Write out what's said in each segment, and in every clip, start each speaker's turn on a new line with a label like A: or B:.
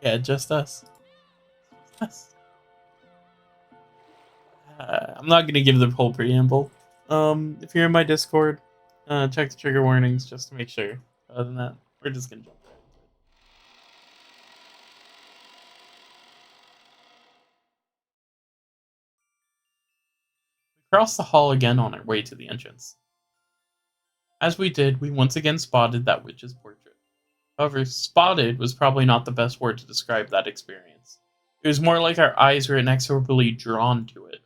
A: Yeah, just us. Us. I'm not gonna give the whole preamble. If you're in my Discord, check the trigger warnings just to make sure. Other than that, we're just gonna jump right into it. We crossed the hall again on our way to the entrance. As we did, we once again spotted that witch's portrait. However, spotted was probably not the best word to describe that experience. It was more like our eyes were inexorably drawn to it.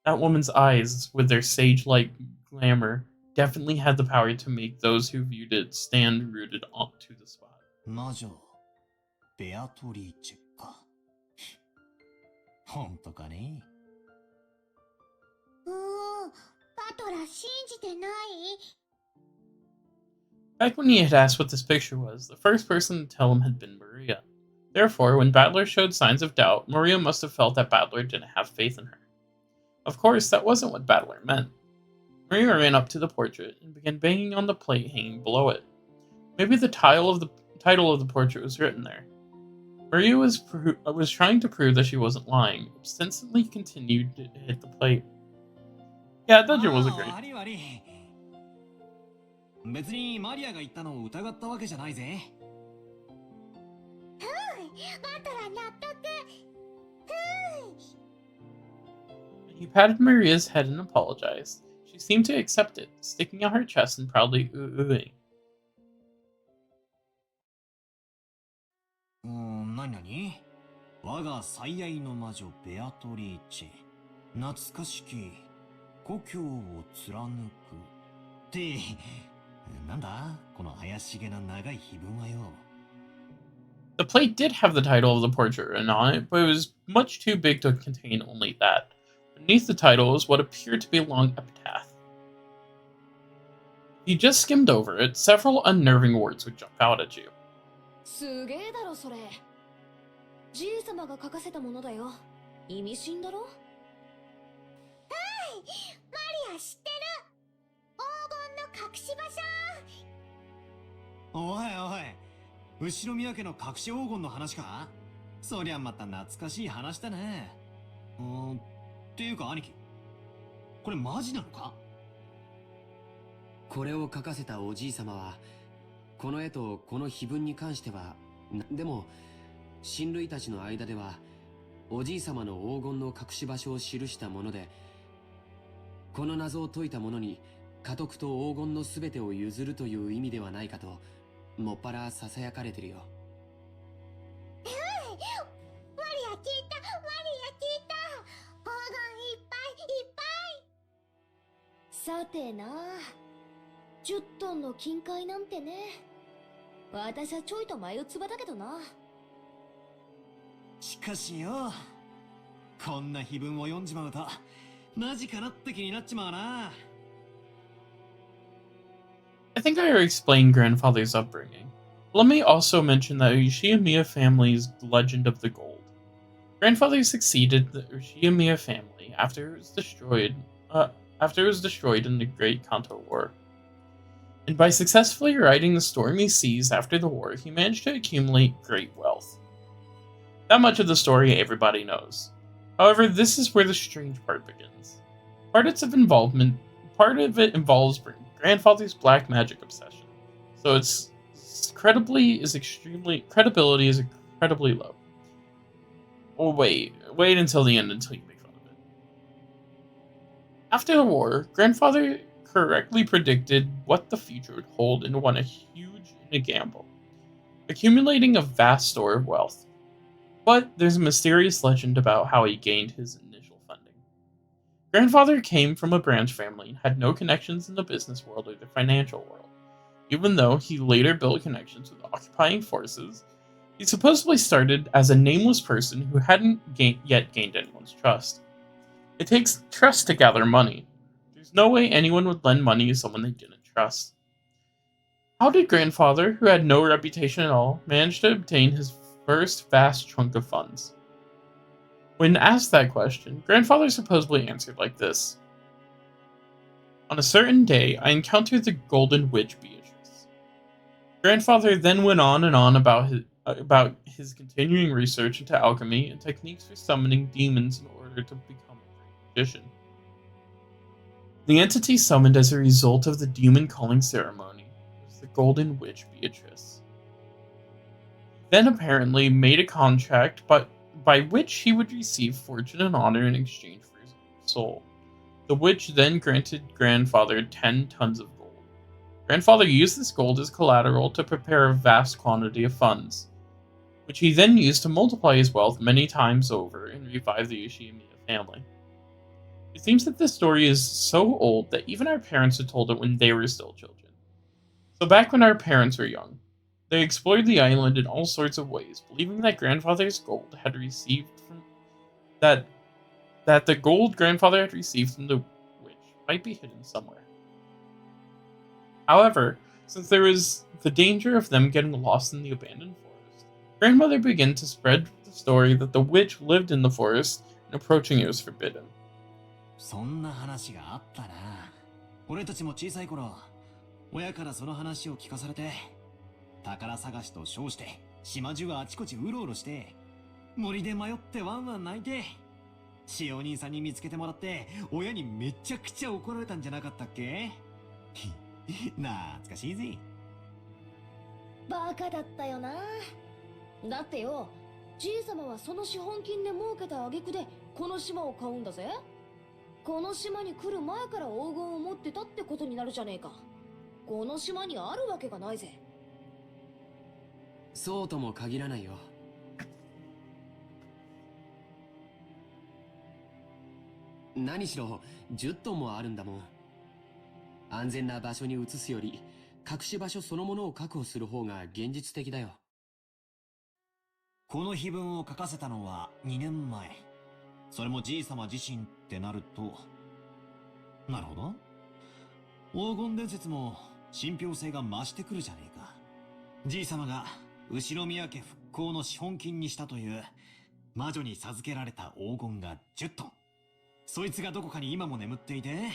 A: That woman's eyes, with their sage-like glamour, definitely had the power to make those who viewed it stand rooted onto the spot.
B: 魔女ベアトリーチェか。本当かね。
C: バトラ信じてない？
A: Back when he had asked what this picture was, the first person to tell him had been Maria. Therefore, when Battler showed signs of doubt, Maria must have felt that Battler didn't have faith in her. Of course, that wasn't what Battler meant. Maria ran up to the portrait and began banging on the plate hanging below it. Maybe the title of the portrait was written there. Maria was trying to prove that she wasn't lying, obstinately continued to hit the plate. Yeah, that dungeon wasn't great.
B: 悪い。別にマリアが言ったのを疑ったわけじゃないぜ。
C: バトラ納得。
A: He patted Maria's head and apologized. She seemed to accept it, sticking out her chest and proudly ooh-oohing.
B: なに我が最愛の魔女ベアトリーチェ。懐かしき故郷を貫く。って、なんだこの怪しげな長い碑文はよ。
A: The plate did have the title of the portrait written on it, but it was much too big to contain only that. Beneath the title was what appeared to be a long epitaph. If you just skimmed over it, several unnerving words would jump out at you.
C: すげえだろそれ。じいさまが書かせたものだよ。意味深だろ？はい、マリア知ってる。黄金の隠し場所。
B: おいおい、後ろ宮家の隠し黄金の話か？そりゃまた懐かしい話だね。っていうか兄貴、これマジなのか？
D: これを書かせたおじいさまは、この絵とこの碑文に関しては、でも親類たちの間では、おじいさまの黄金の隠し場所を記したもので、この謎を解いた者に家督と黄金のすべてを譲るという意味ではないかと、もっぱらささやかれてるよ。
C: マリア聞いた、マリア聞いた。黄金いっぱいいっぱい。さてな、10トンの金塊なんてね。私はちょいと眉唾だけどな。
B: しかしよ、こんな碑文を読んじまうとマジかなって気になっちまうな。
A: I think I already explained grandfather's upbringing. Let me also mention the Ushiyamiya family's legend of the gold. Grandfather succeeded the Ushiyamiya family after it was destroyed in the Great Kanto War. And by successfully riding the stormy seas after the war, he managed to accumulate great wealth. That much of the story everybody knows. However, this is where the strange part begins. Part of it involves grandfather's black magic obsession, so credibility is incredibly low. Oh wait until the end until you make fun of it. After the war, grandfather correctly predicted what the future would hold and won a gamble, accumulating a vast store of wealth. But there's a mysterious legend about how he gained his initial funding. Grandfather came from a branch family and had no connections in the business world or the financial world. Even though he later built connections with occupying forces, he supposedly started as a nameless person who hadn't yet gained anyone's trust. It takes trust to gather money. There's no way anyone would lend money to someone they didn't trust. How did grandfather, who had no reputation at all, manage to obtain his first vast chunk of funds? When asked that question, grandfather supposedly answered like this. On a certain day, I encountered the golden witch Beatrice. Grandfather then went on and on about about his continuing research into alchemy and techniques for summoning demons in order to become a great magician. The entity summoned as a result of the demon calling ceremony was the Golden Witch Beatrice. Then apparently made a contract by which he would receive fortune and honor in exchange for his soul. The witch then granted Grandfather 10 tons of gold. Grandfather used this gold as collateral to prepare a vast quantity of funds, which he then used to multiply his wealth many times over and revive the Ushiyamida family. It seems that this story is so old that even our parents had told it when they were still children. So back when our parents were young, they explored the island in all sorts of ways, believing that grandfather's gold had received from that that the gold grandfather had received from the witch might be hidden somewhere. However, since there was the danger of them getting lost in the abandoned forest, grandmother began to spread the story that the witch lived in the forest and approaching it was forbidden.
B: そんな話があったな。俺たちも小さい頃、親からその話を聞かされて、宝探しと称して島中はあちこちうろうろして、森で迷ってワンワン泣いて、しお兄さんに見つけてもらって、親にめちゃくちゃ怒られたんじゃなかったっけ？懐かしいぜ。
C: バカだったよな。だってよ、じいさまはその資本金で儲けた挙句でこの島を買うんだぜ。この島に来る前から黄金を持ってたってことになるじゃねえか。この島にあるわけがないぜ。
D: そうとも限らないよ。何しろ10トンもあるんだもん。安全な場所に移すより隠し場所そのものを確保する方が現実的だよ。
B: この碑文を書かせたのは2年前。それもじいさま自身ってなると、なるほど。黄金伝説も信憑性が増してくるじゃねえか。じいさまが後宮家復興の資本金にしたという魔女に授けられた黄金が10トン。そいつがどこかに今も眠っていて、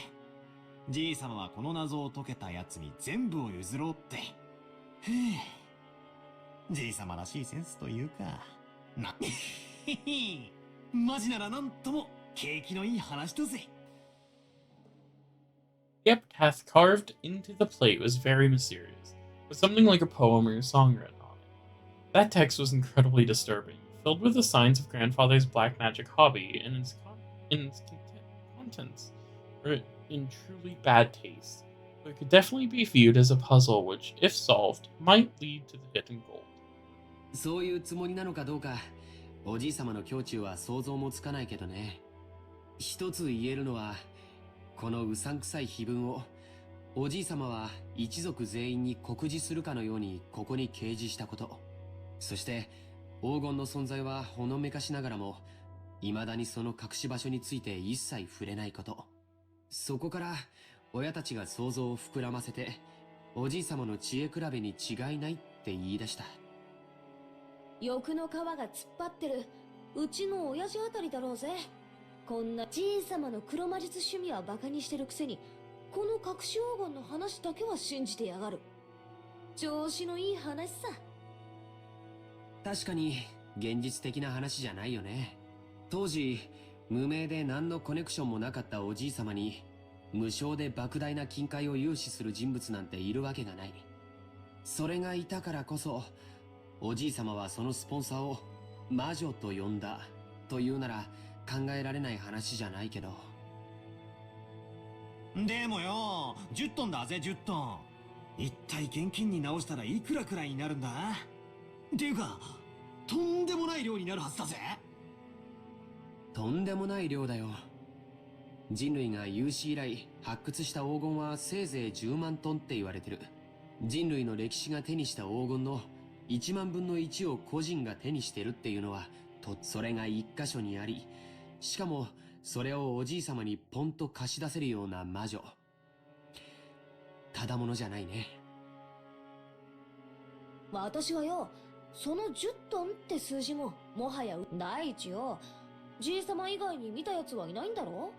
B: じいさまはこの謎を解けたやつに全部を譲ろうって。へえ、じいさまらしいセンスというか、へへ、マジならなんとも景気のいい話だぜ。
A: The epitaph carved into the plate was very mysterious, with something like a poem or a song written on it. That text was incredibly disturbing, filled with the signs of grandfather's black magic hobby, and its contents were in truly bad taste, but it could definitely be viewed as a puzzle which, if solved, might lead to the hidden gold.
D: そういうつもりなのかどうか、おじい様の胸中は想像もつかないけどね。一つ言えるのは、このうさんくさい碑文をおじい様は一族全員に告示するかのようにここに掲示したこと。そして黄金の存在はほのめかしながらも、未だにその隠し場所について一切触れないこと。そこから親たちが想像を膨らませて、おじい様の知恵比べに違いないって言い出した。
C: 欲の皮が突っ張ってるうちの親父あたりだろうぜ。こんなじいさまの黒魔術趣味はバカにしてるくせに、この隠し黄金の話だけは信じてやがる。調子のいい話さ。
D: 確かに現実的な話じゃないよね。当時無名で何のコネクションもなかったおじい様に無償で莫大な金塊を融資する人物なんているわけがない。それがいたからこそ、おじい様はそのスポンサーを魔女と呼んだというなら考えられない話じゃないけど。
B: でもよ、10トンだぜ10トン。一体現金に直したらいくらくらいになるんだ？っていうか、とんでもない量になるはずだぜ。
D: とんでもない量だよ。人類が有史以来発掘した黄金はせいぜい10万トンって言われてる。人類の歴史が手にした黄金の1万分の1を個人が手にしてるっていうのは、それが一箇所にあり、しかもそれをおじい様にポンと貸し出せるような魔女。ただものじゃないね。
C: 私はよ、その10トンって数字ももはや第一よ。じいさま以外に見たやつはいないんだろ？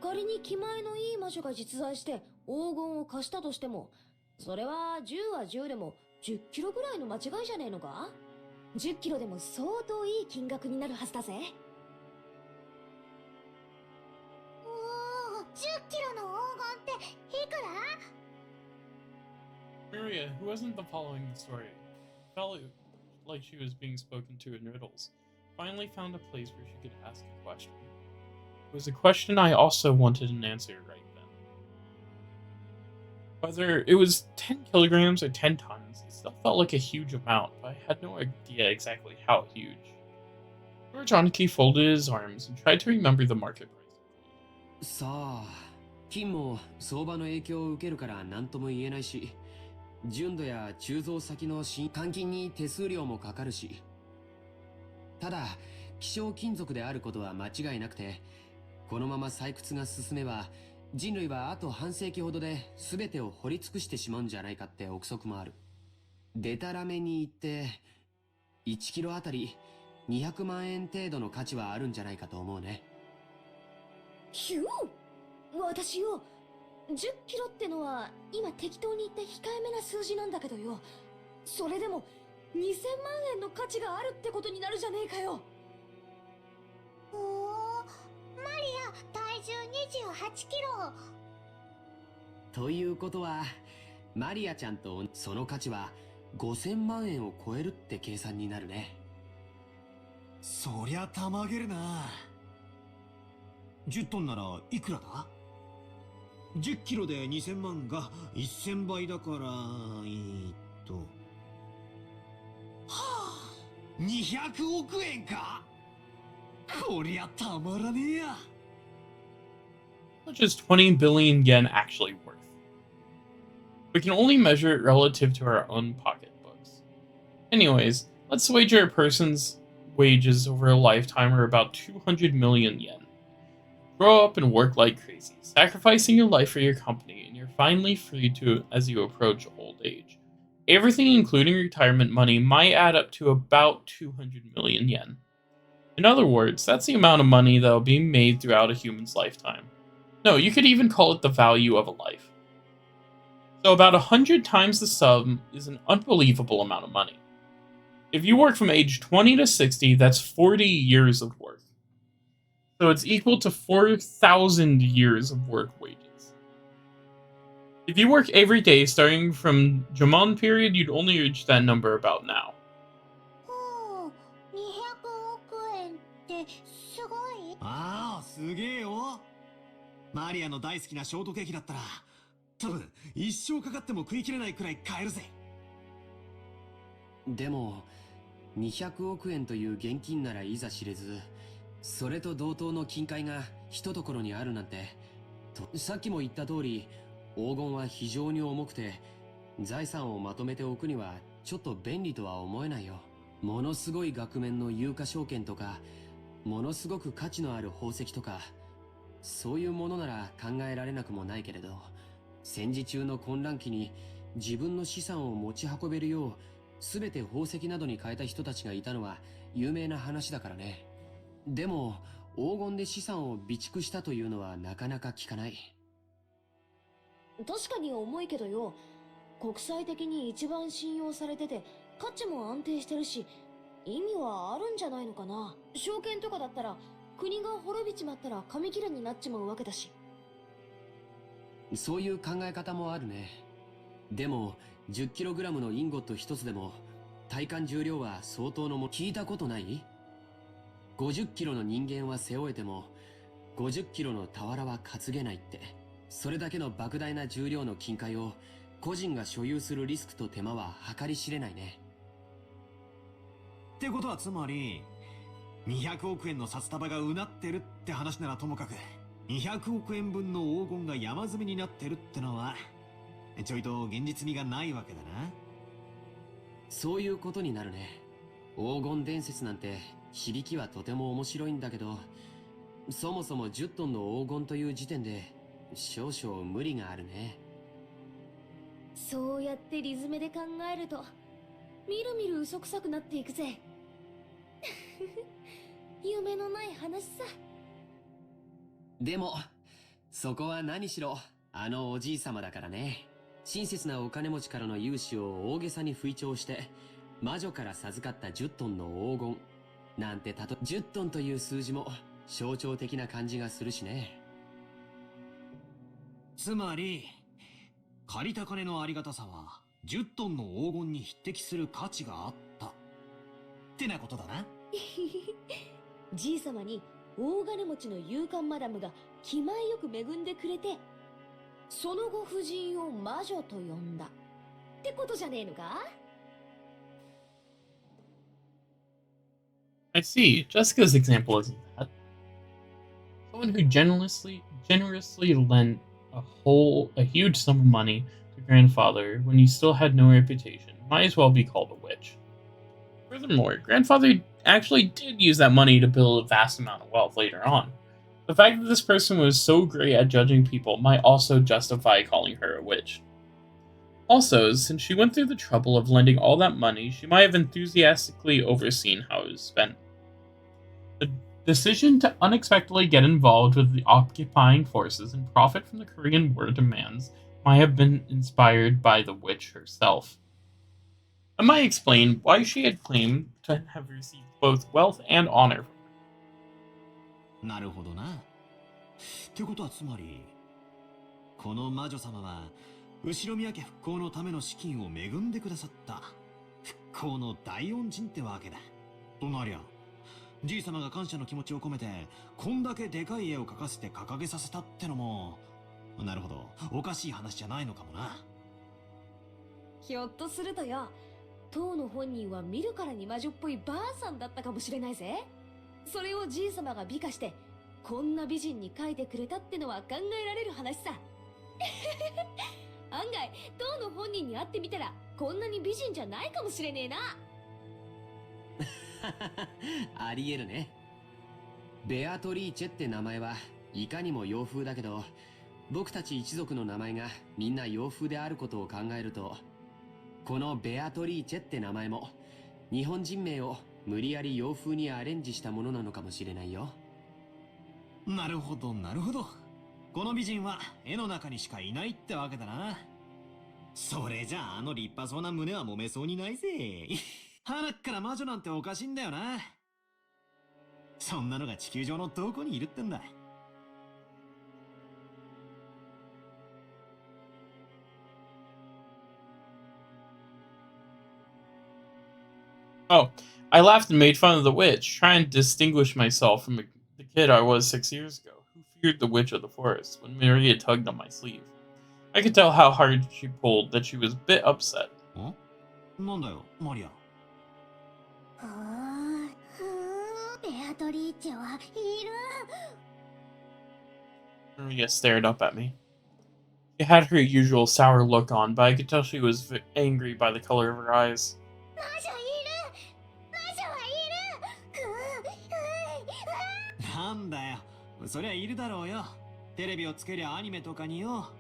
C: 仮に気前のいい魔女が実在して黄金を貸したとしても、それは10は10でも10キロぐらいの間違いじゃねえのか？ 10キロでも相当いい金額になるはずだぜ。おお、10キロの黄金っていくら？
A: Maria, who wasn't following the story, felt like she was being spoken to in riddles, finally found a place where she could ask a question. It was a question I also wanted an answer right then. Whether it was 10 kilograms or 10 tons, it still felt like a huge amount, but I had no idea exactly how huge. George Anki folded his arms and tried to remember the market price.
D: さあ、金も相場の影響を受けるから何とも言えないし、純度や鋳造先の換金に手数料もかかるし。ただ、希少金属であることは間違いなくて、このまま採掘が進めば、人類はあと半世紀ほどで全てを掘り尽くしてしまうんじゃないかって憶測もある。でたらめに言って、1キロあたり200万円程度の価値はあるんじゃないかと思うね。
C: ひゅー、私よ、10キロってのは今適当に言って控えめな数字なんだけどよ。それでも2000万円の価値があるってことになるじゃねえかよ。おお、マリア体重28キロ。
D: ということは、マリアちゃんとその価値は5000万円を超えるって計算になるね。
B: そりゃたまげるな。10トンならいくらだ？ 10 キロで2000万が1000倍だから、はあ、200億円か。こりゃたまらねえや。
A: How much is 20 billion yen actually worth? We can only measure it relative to our own pocketbooks. Anyways, let's wager a person's wages over a lifetime are about 200 million yen. Grow up and work like crazy, sacrificing your life for your company, and you're finally free to as you approach old age. Everything, including retirement money, might add up to about 200 million yen. In other words, that's the amount of money that will be made throughout a human's lifetime. No, you could even call it the value of a life. So about 100 times the sum is an unbelievable amount of money. If you work from age 20 to 60, that's 40 years of work. So it's equal to 4,000 years of work wages. If you work every day starting from Jomon period, you'd only reach that number about now.
C: ほう、200億円ってすごい。
B: ああ、すげえよ。マリアの大好きなショートケーキだったら、多分一生かかっても食い切れないくらい買えるぜ。
D: でも、200億円という現金ならいざ知れず、それと同等の金塊が一ところにあるなんて、さっきも言った通り、黄金は非常に重くて、財産をまとめておくにはちょっと便利とは思えないよ。ものすごい額面の有価証券とか、ものすごく価値のある宝石とか、そういうものなら考えられなくもないけれど、戦時中の混乱期に自分の資産を持ち運べるよう、すべて宝石などに変えた人たちがいたのは有名な話だからね。でも、黄金で資産を備蓄したというのはなかなか聞かない。
C: 確かに重いけどよ、国際的に一番信用されてて価値も安定してるし、意味はあるんじゃないのかな。証券とかだったら国が滅びちまったら紙切れになっちまうわけだし。
D: そういう考え方もあるね。でも、10kg のインゴット一つでも体感重量は相当のも聞いたことない？ 50kg の人間は背負えても 50kg の俵は担げないって。それだけの莫大な重量の金塊を個人が所有するリスクと手間は計り知れないね。
B: ってことはつまり、200億円の札束がうなってるって話ならともかく、200億円分の黄金が山積みになってるってのは、ちょいと現実味がないわけだな。
D: そういうことになるね。黄金伝説なんて響きはとても面白いんだけど、そもそも10トンの黄金という時点で少々無理があるね。
C: そうやってリズムで考えるとみるみる嘘くさくなっていくぜ。夢のない話さ。
D: でもそこは何しろあのおじいさまだからね。親切なお金持ちからの融資を大げさに吹聴して魔女から授かった10トンの黄金なんて10トンという数字も象徴的な感じがするしね。
B: つまり、借りた金のありがたさは10トンの黄金に匹敵する価値があったってなことだな。
C: じいさまに大金持ちの勇敢マダムが気前よく恵んでくれて、その後夫人を魔女と呼んだってことじゃねえのか？
A: I see. Jessica's example isn't that. Someone who generously lent a huge sum of money to grandfather when he still had no reputation might as well be called a witch. Furthermore, grandfather actually did use that money to build a vast amount of wealth later on. The fact that this person was so great at judging people might also justify calling her a witch. Also, since she went through the trouble of lending all that money, she might have enthusiastically overseen how it was spent. The decision to unexpectedly get involved with the occupying forces and profit from the Korean War demands might have been inspired by the witch herself. That might explain why she had claimed to have received both wealth and honor.
B: なるほどな。ってことはつまり、この魔女様は後宮家復興のための資金を恵んでくださった復興の大恩人ってわけだ。となりゃ、じい様が感謝の気持ちを込めてこんだけでかい絵を描かせて掲げさせたってのも、なるほど、おかしい話じゃないのかもな。
C: ひょっとするとよ、当の本人は見るからに魔女っぽいばあさんだったかもしれないぜ。それをじい様が美化してこんな美人に描いてくれたってのは考えられる話さ。案外当の本人に会ってみたらこんなに美人じゃないかもしれねえな。
D: ありえるね。ベアトリーチェって名前はいかにも洋風だけど、僕たち一族の名前がみんな洋風であることを考えると、このベアトリーチェって名前も日本人名を無理やり洋風にアレンジしたものなのかもしれないよ。
B: なるほどなるほど。この美人は絵の中にしかいないってわけだな。それじゃあ、あの立派そうな胸は揉めそうにないぜ。鼻っから魔女なんておかしいんだよな。そんなのが地球上のどこにいるってんだ。
A: Oh, I laughed and made fun of the witch, trying to distinguish myself from the kid I was 6 years ago, who feared the witch of the forest when Maria tugged on my sleeve. I could tell how hard she pulled that she was a bit upset.
B: なんだよ、マリア。
C: ベアトリーチェはいる。
A: Maria stared up at me. She had her usual sour look on, but I could tell she was angry by the color of her eyes.
C: 魔女いる。魔女はいる。
B: なんだよ、そりゃいるだろうよ。テレビをつけりゃアニメとかによ。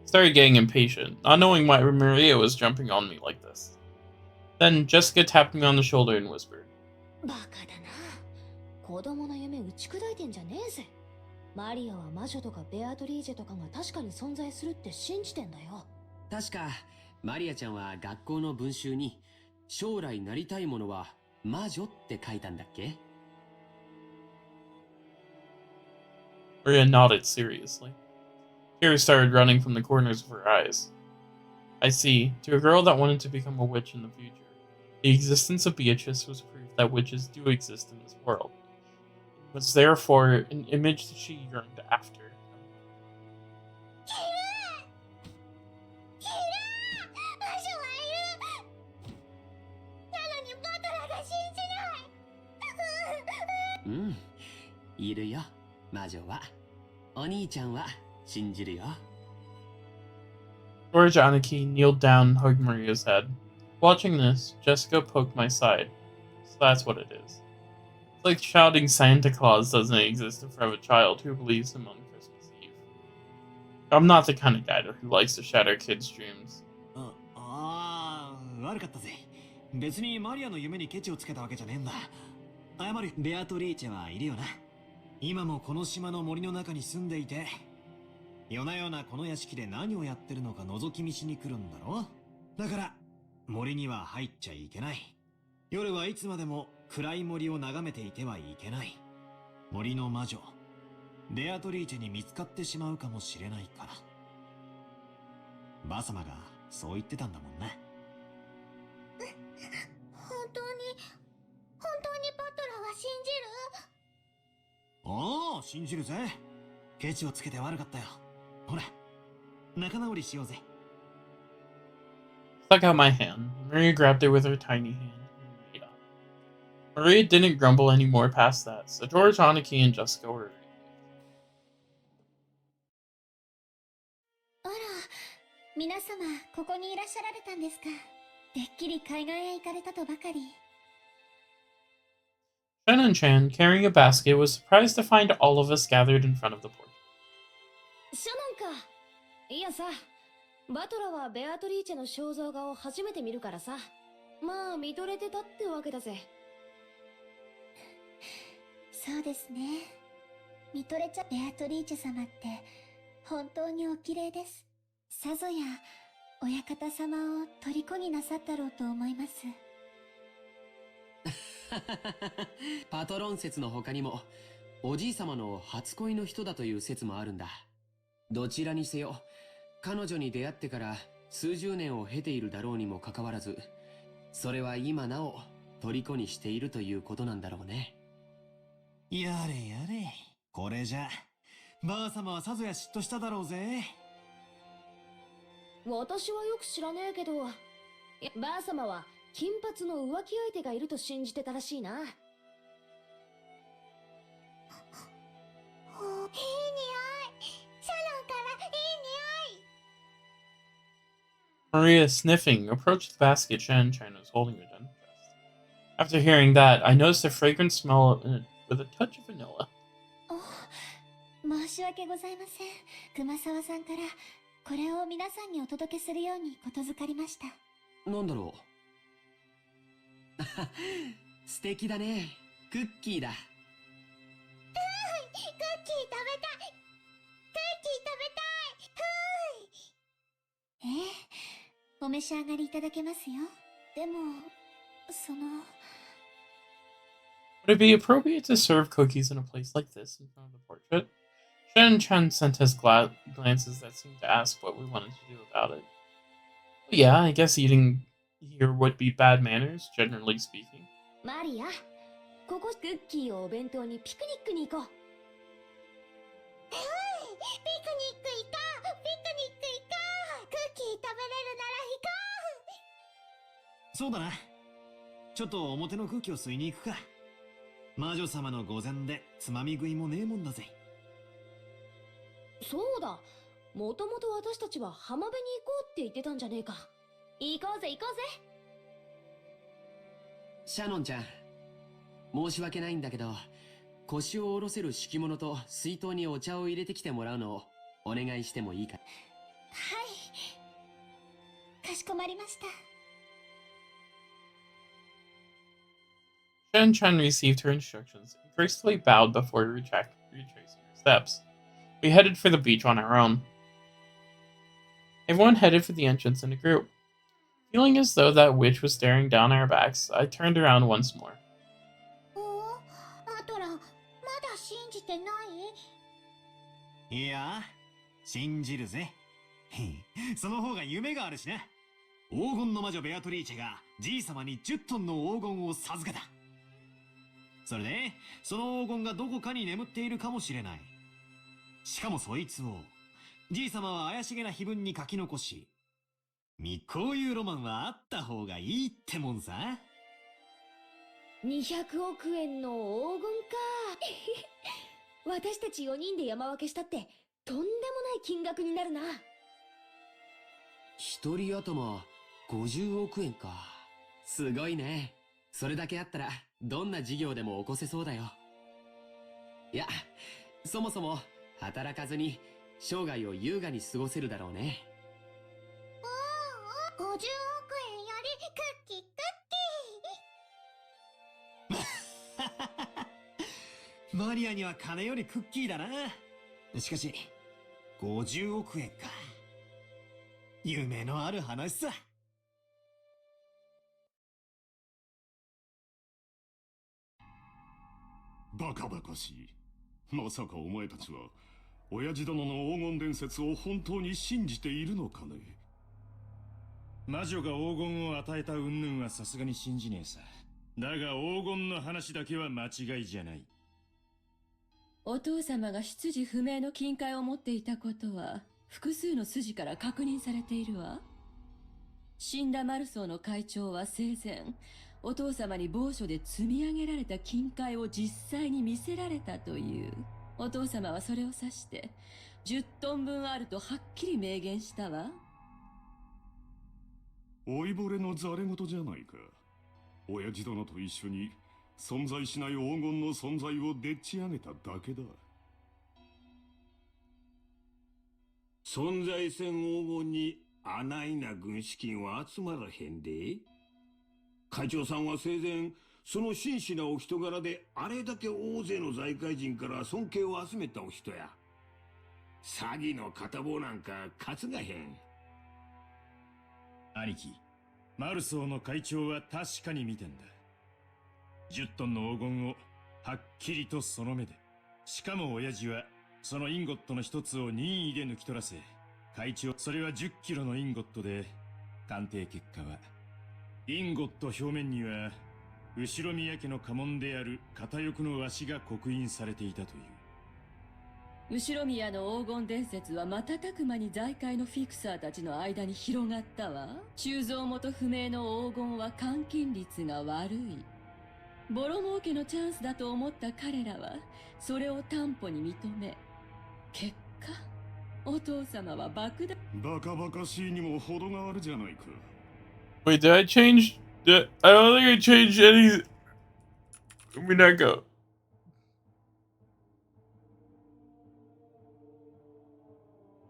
A: Started getting impatient, not knowing why Maria was jumping on me like this. Then Jessica tapped me on the shoulder and whispered,
C: バカだな。子供の夢打ち砕いてんじゃねえぜ。マリアは魔女とかベアトリージェとかが確かに存在するって信じてんだよ。
D: 確かマリアちゃんは学校の文集に将来なりたいものは魔女って書いたんだっけ？
A: Maria nodded seriously. Tears started running from the corners of her eyes. I see. To a girl that wanted to become a witch in the future, the existence of Beatrice was proof that witches do exist in this world. It was therefore an image that she yearned after.
D: うん、いるよ、魔女は。お兄ちゃんは信じるよ。
A: George Aniki kneeled down and hugged Maria's head. Watching this, Jessica poked my side. So that's what it is. It's like shouting Santa Claus doesn't exist in front of a child who believes him on Christmas Eve. I'm not the kind of guy who likes to shatter kids' dreams.
B: 悪かったぜ。別にマリアの夢にケチをつけたわけじゃねえんだ。謝る。ベアトリーチェはいるよな。今もこの島の森の中に住んでいて、夜な夜なこの屋敷で何をやってるのか覗き見しに来るんだろ。だから森には入っちゃいけない。夜はいつまでも暗い森を眺めていてはいけない。森の魔女ベアトリーチェに見つかってしまうかもしれないから。バ様がそう言ってたんだもんね。
C: 本当にパトラは信じる？
B: おお、信じるぜ。ケチをつけて悪かったよ。ほら、仲直りしようぜ。
A: Stuck out my hand. Maria grabbed it with her tiny hand and made up. Maria didn't grumble anymore past that, so George, Aniki, and Jessica were.
C: あら、皆様ここにいらっしゃられたんですか。てっきり海岸へ行かれたとばかり。
A: Shannon-chan, carrying a basket, was surprised to find all of us gathered in front of the porch.
E: シャノンか。いやさ、バトラはベアトリーチェの肖像画を初めて見るからさ。まあ見とれてたってわけだぜ。
C: そうですね。見とれちゃベアトリーチェ様って本当にお綺麗です。さぞや親方様を虜になさったろうと思います。
D: パトロン説の他にも、おじい様の初恋の人だという説もあるんだ。どちらにせよ、彼女に出会ってから数十年を経ているだろうにもかかわらず、それは今なお虜にしているということなんだろうね。
B: やれやれ、これじゃばあ様はさぞや嫉妬しただろうぜ。
E: 私はよく知らねえけど、ばあ様は金髪の浮気相手がいると信じてたらしいな。
C: いい匂い。シャノンからいい匂い。
A: Maria, sniffing, approached the basket Shannon-chan was holding her down her chest. After hearing that, I noticed a fragrant smell in it with a touch of vanilla.
C: 申し訳ございません。熊沢さんからこれを皆さんにお届けするようにことづかりました。
D: なんだろう。素敵だね。クッキーだ。
C: クッキー食べたい。クッキー食べたい。お召し上がりいただけますよ。でも、
A: Would it be appropriate to serve cookies in a place like this in front of the portrait? Shannon-chan sent us glances that seemed to ask what we wanted to do about it. Well, yeah, I guess eating here would be bad manners, generally speaking.
E: マリア、ここクッキーをお弁当にピクニックに行こう。
C: ピクニック行こう。ピクニック行こう。クッキー食べれるなら行こう。
B: そうだな。ちょっと表の空気を吸いに行くか。魔女様の御前でつまみ食いもねえもんだぜ。
E: そうだ、もともと私たちは浜辺に行こうって言ってたんじゃねえか。行こうぜ行こうぜ。
D: シャノンちゃん、申し訳ないんだけど、腰を下ろせる敷物と水筒にお茶を入れてきてもらうのをお願いしてもいいか。
C: はい。かしこまりました。
A: Shan-chan received her instructions and gracefully bowed before retracing her steps. We headed for the beach on our own. Everyone headed for the entrance in a group. Feeling as though that witch was staring down our backs, I turned around once more.
C: マトラ、まだ信じてない？
B: いや、信じるぜ。その方が夢があるしな。黄金の魔女ベアトリーチェがじい様に10トンの黄金を授けた。それで、その黄金がどこかに眠っているかもしれない。しかもそいつを、じい様は怪しげな碑文に書き残し、こういうロマンはあった方がいいってもんさ。
E: 200億円の黄金か。私たち4人で山分けしたってとんでもない金額になるな。
D: 一人頭50億円か。すごいね。それだけあったらどんな事業でも起こせそうだよ。いや、そもそも働かずに生涯を優雅に過ごせるだろうね。
C: 50億円よりクッキークッキー。
B: マリアには金よりクッキーだな。しかし、50億円か。夢のある話さ。
F: バカバカしい。まさかお前たちは、親父殿の黄金伝説を本当に信じているのかね。
G: 魔女が黄金を与えた云々はさすがに信じねえさ。だが黄金の話だけは間違いじゃない。
H: お父様が出自不明の金塊を持っていたことは複数の筋から確認されているわ。死んだマルソーの会長は生前、お父様に某所で積み上げられた金塊を実際に見せられたという。お父様はそれを指して10トン分あるとはっきり明言したわ。
F: 老いぼれのザレ言じゃないか。親父殿と一緒に存在しない黄金の存在をでっち上げただけだ。
I: 存在せん黄金にあないな軍資金は集まらへんで。会長さんは生前その真摯なお人柄であれだけ大勢の財界人から尊敬を集めたお人や。詐欺の片棒なんか担がへん。
G: 兄貴、マルソーの会長は確かに見てんだ。10トンの黄金をはっきりとその目で。しかも親父はそのインゴットの一つを任意で抜き取らせ、会長、それは10キロのインゴットで、鑑定結果はインゴット表面には後ろ宮家の家紋である片翼の鷲が刻印されていたという。
H: 後宮の黄金伝説は瞬く間に財界のフィクサーたちの間に広がったわ。鋳造元不明の黄金は換金率が悪い。ボロ儲けのチャンスだと思った彼らはそれを担保に認め、結果お父様は莫大。
F: バカバカしいにも程があるじゃないか。
A: Wait, did I change? I don't think I changed any Umineko.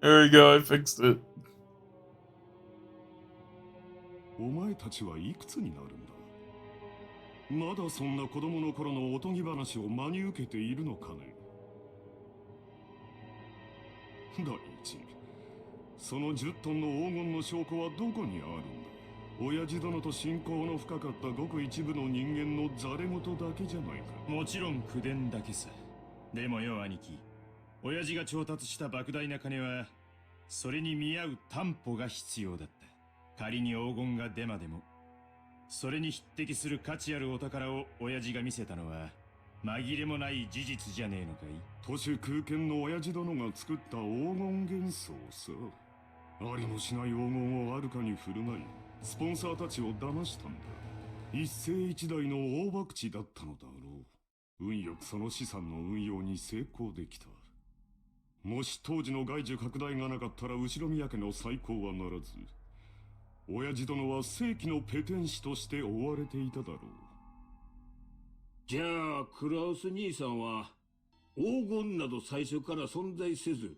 A: There we go, I fixed it.
F: お前たちはいくつになるんだ。まだそんな子供の頃のおとぎ話を真に受けているのかね。第一、その10トンの黄金の証拠はどこにあるんだ。親父殿と親交の深かったごく一部の人間のザレ言だけじゃないか。
G: もちろん口伝だけさ。でもよ兄貴、親父が調達した莫大な金はそれに見合う担保が必要だった。仮に黄金がデマでもそれに匹敵する価値あるお宝を親父が見せたのは紛れもない事実じゃねえのかい。
F: 都市空間の親父殿が作った黄金幻想さ。ありもしない黄金をあるかに振る舞い、スポンサーたちを騙したんだ。一世一代の大博打だったのだろう。運よくその資産の運用に成功できた。もし当時の外需拡大がなかったら後宮家の再興はならず、親父殿は正規のペテン師として追われていただろう。
I: じゃあクラウス兄さんは黄金など最初から存在せず、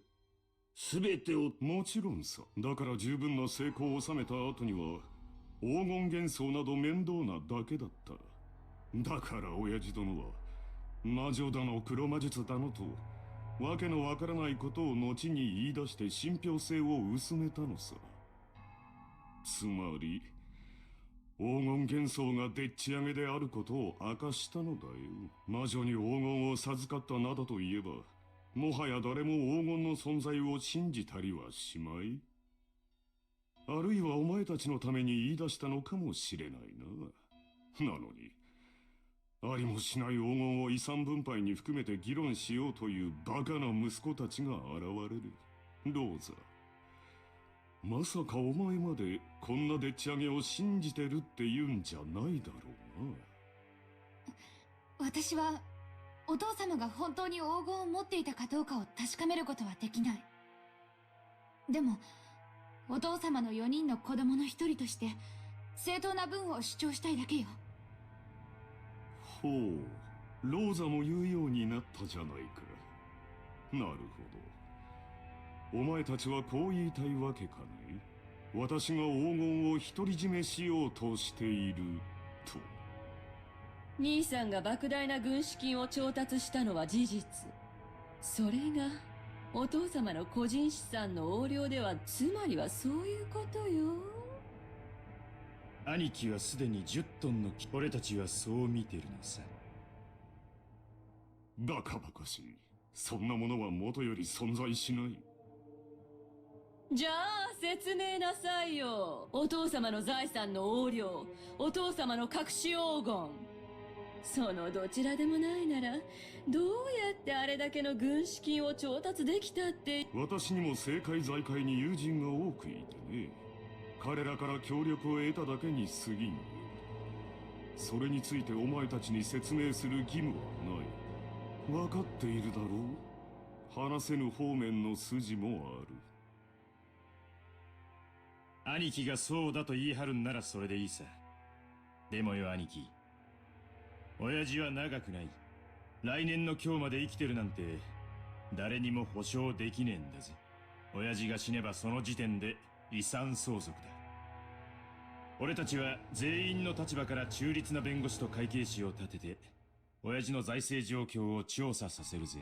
I: 全てを。
F: もちろんさ。だから十分な成功を収めた後には黄金幻想など面倒なだけだった。だから親父殿は魔女だの黒魔術だのとわけのわからないことを後に言い出して信憑性を薄めたのさ。つまり黄金幻想がでっち上げであることを明かしたのだよ。魔女に黄金を授かったなどと言えば、もはや誰も黄金の存在を信じたりはしまい。あるいはお前たちのために言い出したのかもしれないな。なのにありもしない黄金を遺産分配に含めて議論しようというバカな息子たちが現れる。ローザ、まさかお前までこんなでっち上げを信じてるって言うんじゃないだろうな。
C: 私はお父様が本当に黄金を持っていたかどうかを確かめることはできない。でもお父様の4人の子供の一人として正当な分を主張したいだけよ。
F: ほう、ローザも言うようになったじゃないか。なるほど。お前たちはこう言いたいわけかね。私が黄金を独り占めしようとしていると。
H: 兄さんが莫大な軍資金を調達したのは事実。それがお父様の個人資産の横領では、つまりはそういうことよ。
G: 兄貴はすでに10トンの木、俺たちはそう見てるのさ。
F: バカバカしい。そんなものは元より存在しない。
H: じゃあ説明なさいよ。お父様の財産の横領、お父様の隠し黄金。そのどちらでもないなら、どうやってあれだけの軍資金を調達できたって。
F: 私にも政界財界に友人が多くいてね。彼らから協力を得ただけに過ぎん。それについてお前たちに説明する義務はない。分かっているだろう。話せぬ方面の筋もある。
G: 兄貴がそうだと言い張るんならそれでいいさ。でもよ兄貴、親父は長くない。来年の今日まで生きてるなんて誰にも保証できねえんだぜ。親父が死ねばその時点で遺産相続だ。俺たちは全員の立場から中立な弁護士と会計士を立てて親父の財政状況を調査させるぜ。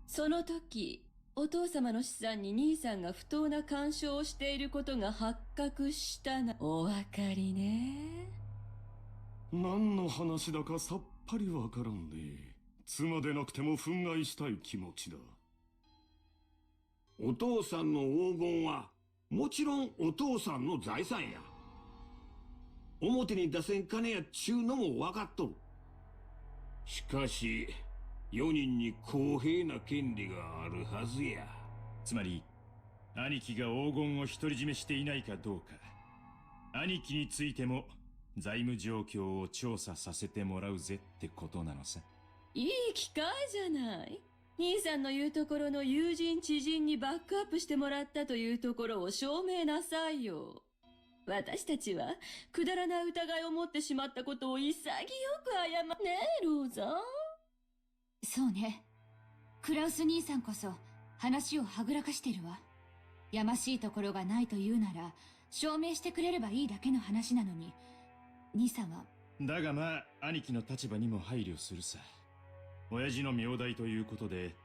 H: その時、お父様の資産に兄さんが不当な干渉をしていることが発覚したな。お分かりね。
F: 何の話だかさっぱりわからんね。妻でなくても憤慨したい気持ちだ。
I: お父さんの黄金はもちろんお父さんの財産や。表に出せん金やっちゅうのも分かっとる。しかし4人に公平な権利があるはずや。
G: つまり兄貴が黄金を独り占めしていないかどうか、兄貴についても財務状況を調査させてもらうぜってことなのさ。
H: いい機会じゃない。兄さんの言うところの友人知人にバックアップしてもらったというところを証明なさいよ。私たちはくだらない疑いを持ってしまったことを潔く謝ねえ、ローザ。
C: そうね。クラウス兄さんこそ話をはぐらかしてるわ。やましいところがないというなら証明してくれればいいだけの話なのに、兄さんは。
G: だがまあ兄貴の立場にも配慮するさ。親父の名代ということで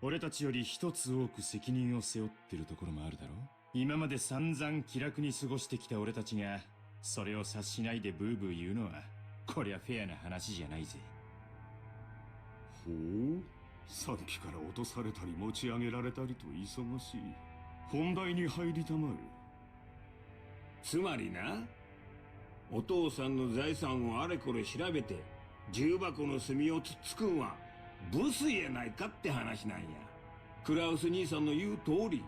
G: 俺たちより一つ多く責任を背負ってるところもあるだろう。今まで散々気楽に過ごしてきた俺たちがそれを察しないでブーブー言うのは、こりゃフェアな話じゃないぜ。
F: ほう、さっきから落とされたり持ち上げられたりと忙しい。本題に入りたまえ。
I: つまりな、お父さんの財産をあれこれ調べて重箱の隅をつっつくんはブスやないかって話なんや。クラウス兄さんの言う通り、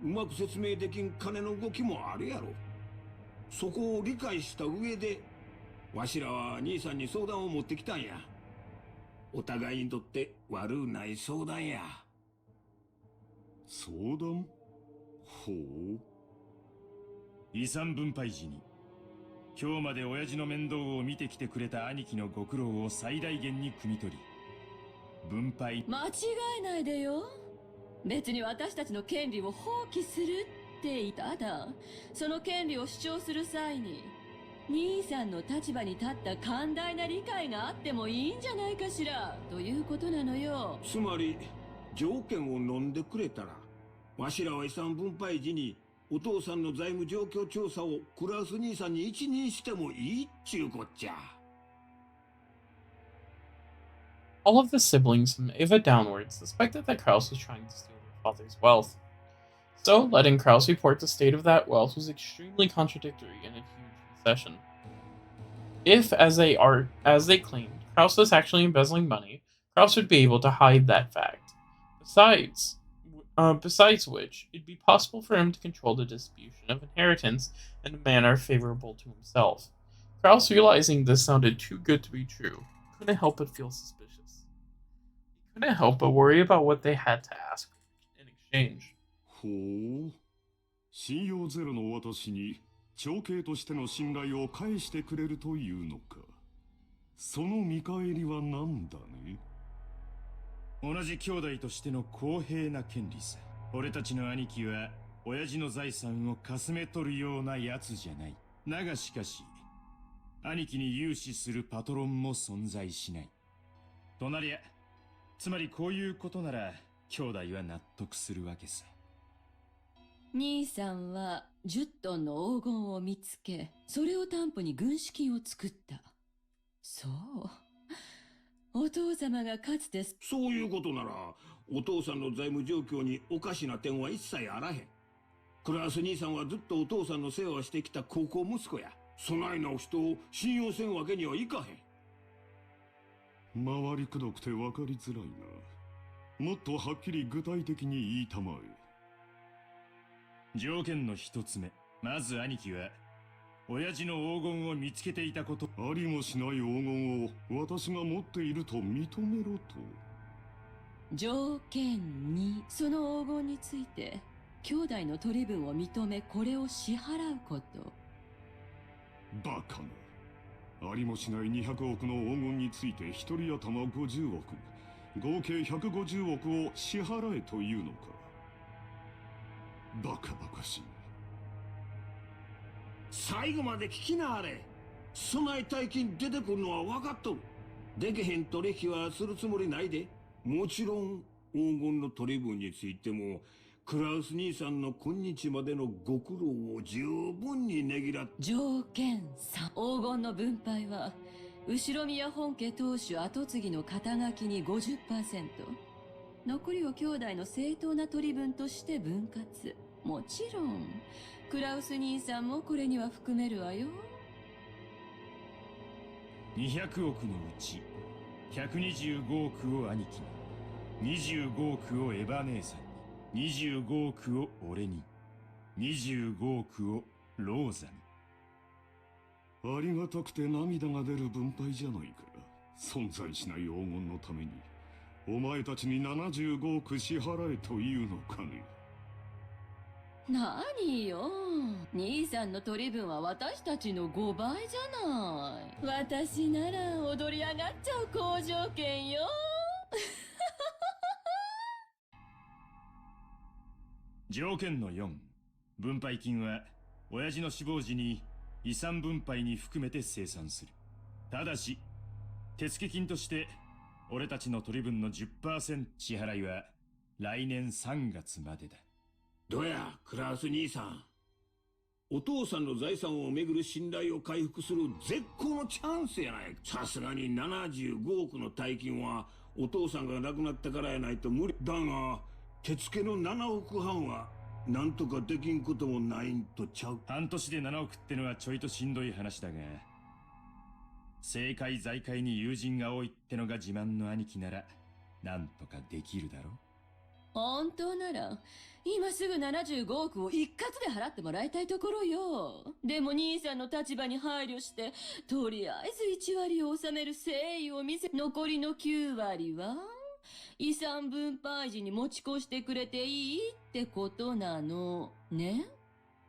I: うまく説明できん金の動きもあるやろ。そこを理解した上でわしらは兄さんに相談を持ってきたんや。お互いにとって悪うない相談や。
F: 相談？ほう。
G: 遺産分配時に今日まで親父の面倒を見てきてくれた兄貴のご苦労を最大限に汲み取り、分配。
H: 間違えないでよ。別に私たちの権利を放棄するって言っただ。その権利を主張する際に兄さんの立場に立った寛大な理解があってもいいんじゃないかしらということなのよ。
I: つまり条件を飲んでくれたらわしらは遺産分配時にお父さんの財務状況調査をクラウス兄さんに一任してもいいっちゅうこっちゃ。
A: All of the siblings from Ava downwards suspected that Kraus was trying to steal their father's wealth. So, letting Kraus report the state of that wealth was extremely contradictory and a huge concession. If, as they claimed, Kraus was actually embezzling money, Kraus would be able to hide that fact. Besides which, it'd be possible for him to control the distribution of inheritance in a manner favorable to himself. Kraus, realizing this sounded too good to be true, couldn't help but feel suspicious. He couldn't help but worry about what they had to ask in exchange.
F: ほう。信用ゼロの私に長兄としての信頼を返してくれるというのか。その見返りは何だね。
G: 同じ兄弟としての公平な権利さ。俺たちの兄貴は親父の財産をかすめ取るようなやつじゃない。だがしかし兄貴に融資するパトロンも存在しない。となりゃ、つまりこういうことなら兄弟は納得するわけさ。
H: 兄さんは10トンの黄金を見つけ、それを担保に軍資金を作った。そう。お父様がかつて
I: そういうことなら、お父さんの財務状況におかしな点は一切あらへん。クラス兄さんはずっとお父さんの世話をしてきた高校息子や。そないな人を信用せんわけにはいかへん。
F: 回りくどくて分かりづらいな。もっとはっきり具体的に言いたまえ。
G: 条件の一つ目。まず兄貴は、親父の黄金を見つけていたこと。
F: ありもしない黄金を私が持っていると認めろと。
H: 条件2、その黄金について、兄弟の取り分を認め、これを支払うこと。
F: バカな。ありもしない200億の黄金について一人頭50億、合計150億を支払えというのか。バカバカしい。
I: 最後まで聞きなはれ。そない大金出てくるのは分かっとる。できへん取引はするつもりないで。もちろん黄金の取り分についてもクラウス兄さんの今日までのご苦労を十分にねぎらっ。
H: 条件3、黄金の分配は後宮本家当主跡継ぎの肩書きに 50%、 残りを兄弟の正当な取り分として分割。もちろんクラウス兄さんもこれには含めるわよ。
G: 200億のうち125億を兄貴に、25億をエヴァ姉さんに、25億を俺に、25億をローザに。
F: ありがたくて涙が出る分配じゃないか。存在しない黄金のためにお前たちに75億支払えというのかね。
H: 何よ、兄さんの取り分は私たちの5倍じゃない。私なら踊り上がっちゃう好条件よ。
G: 条件の4、分配金は親父の死亡時に遺産分配に含めて清算する。ただし手付金として俺たちの取り分の 10% 支払いは来年3月までだ。
I: どうやクラウス兄さん、お父さんの財産をめぐる信頼を回復する絶好のチャンスやない。さすがに75億の大金はお父さんが亡くなったからやないと無理だが、手付けの7億半はなんとかできんこともないんとちゃう。
G: 半年で7億ってのはちょいとしんどい話だが、政界財界に友人が多いってのが自慢の兄貴ならなんとかできるだろ。
H: 本当なら今すぐ75億を一括で払ってもらいたいところよ。でも兄さんの立場に配慮してとりあえず1割を納める誠意を見せ、残りの9割は遺産分配時に持ち越してくれていいってことなのね。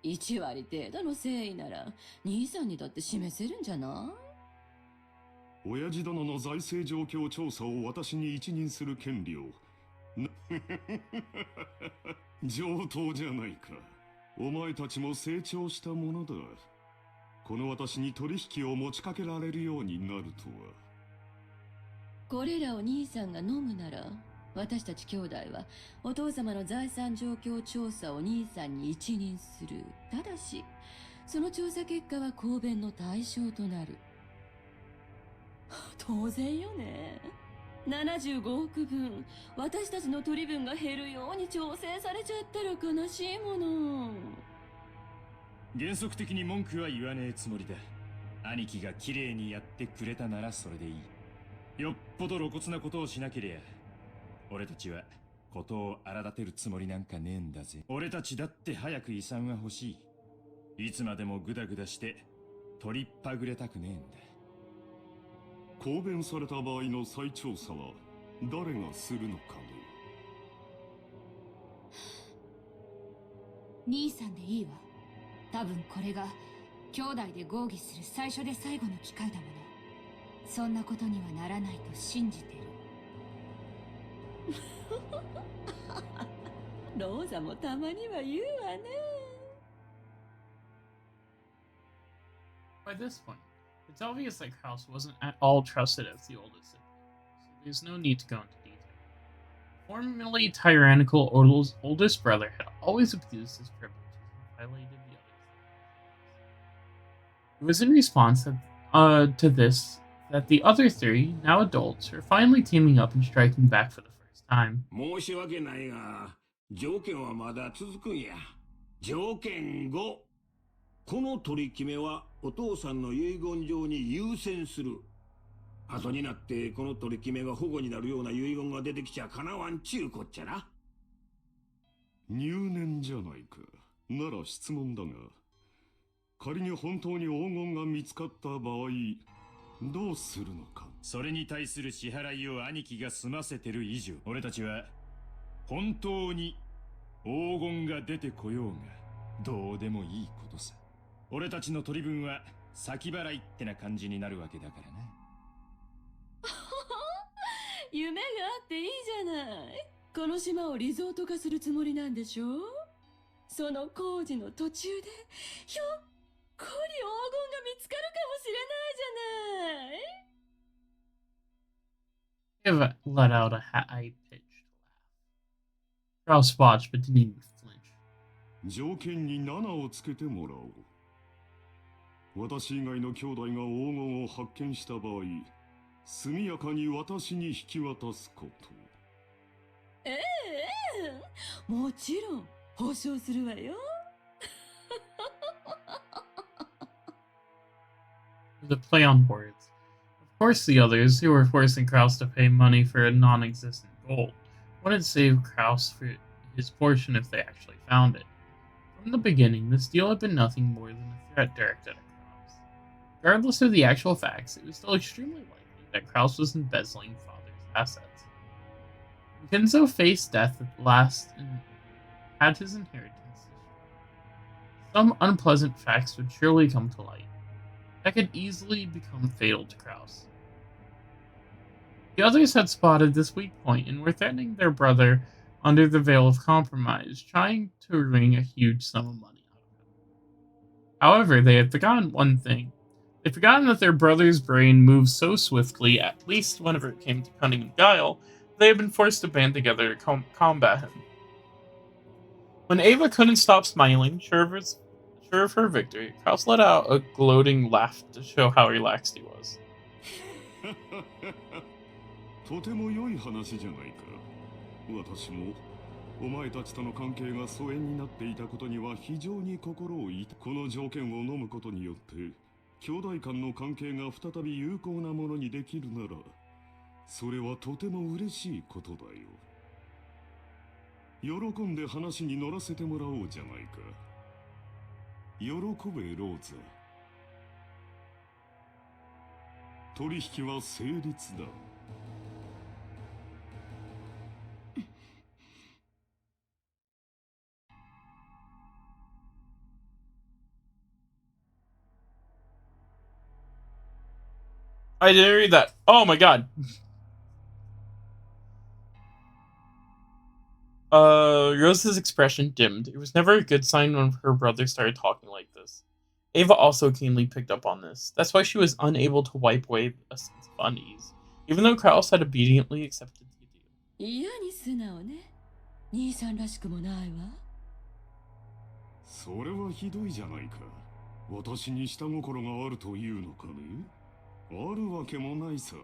H: 1割程度の誠意なら兄さんにだって示せるんじゃない？
F: 親父殿の財政状況調査を私に一任する権利を上等じゃないか。お前たちも成長したものだ。この私に取引を持ちかけられるようになるとは。
H: これらを兄さんが飲むなら、私たち兄弟はお父様の財産状況調査を兄さんに一任する。ただしその調査結果は公弁の対象となる。当然よね。75億分私たちの取り分が減るように調整されちゃったら悲しいもの。
G: 原則的に文句は言わねえつもりだ。兄貴が綺麗にやってくれたならそれでいい。よっぽど露骨なことをしなけりゃ俺たちはことを荒立てるつもりなんかねえんだぜ。俺たちだって早く遺産は欲しい。いつまでもグダグダして取りっぱぐれたくねえんだ。
F: 公弁された場合の再調査は誰がするのかね。
C: 兄さんでいいわ。多分これが兄弟で合議する最初で最後の機会だもの。そんなことにはならないと信じてる。
H: ローザもたまには言うわね。
A: By this point, It's obvious that Kraus wasn't at all trusted as the oldest sibling, so there's no need to go into detail. Formerly tyrannical oldest brother had always abused his privileges and violated the others. It was in response to this that the other three, now adults, are finally teaming up and striking back for the first time.
I: 申し訳ないが、条件はまだ続くんや。条件5。この取り決めはお父さんの遺言状に優先する。後になってこの取り決めが保護になるような遺言が出てきちゃかなわんちゅうこっちゃな。
F: 入念じゃないか。なら質問だが、仮に本当に黄金が見つかった場合、どうするのか。
G: それに対する支払いを兄貴が済ませてる以上、俺たちは本当に黄金が出てこようがどうでもいいことさ。俺たちの取り分は先払いってな感じになるわけだからな。
H: 夢があっていいじゃない。この島をリゾート化するつもりなんでしょ。その工事の途中でひょっこり黄金が見つかるかもしれないじゃない。
A: Eva let out a high-pitched laugh. Kraus watched but didn't even flinch.
F: 条件に7をつけてもらおう。私以外の兄弟が黄金を発見した場合、速やかに私に引き渡すこと。
H: ええ、もちろん保証するわよ。
A: The play on words. Of course, the others, who were forcing Kraus to pay money for a non-existent gold, wouldn't save Kraus for his portion if they actually found it. From the beginning, this deal had been nothing more than a threat directed at Kraus. Regardless of the actual facts, it was still extremely likely that Kraus was embezzling father's assets. When Kenzo faced death at last and had his inheritance destroyed, some unpleasant facts would surely come to light that could easily become fatal to Kraus. The others had spotted this weak point and were threatening their brother under the veil of compromise, trying to wring a huge sum of money out of him. However, they had forgotten one thing. They'd forgotten that their brother's brain moved so swiftly, at least whenever it came to cunning and guile, they had been forced to band together to combat him. When Ava couldn't stop smiling, sure of her victory, Kraus let out a gloating laugh to show how relaxed he was.
F: とても良い話じゃないか。私もお前たちとの関係が疎遠になっていたことには非常に心を痛い。この条件を飲むことによって兄弟間の関係が再び有効なものにできるなら、それはとても嬉しいことだよ。喜んで話に乗らせてもらおうじゃないか。喜べ、ローザ。取引は成立だ。
A: I didn't read that. Oh my god. Rose's expression dimmed. It was never a good sign when her brother started talking like this. Ava also keenly picked up on this. That's why she was unable to wipe away a sense of unease, even though Kraus had obediently accepted the deal.
H: 嫌に素直ね。兄さんらしくもないわ。
F: それはひどいじゃないか。私に下心があるというのかね。あるわけもないさ。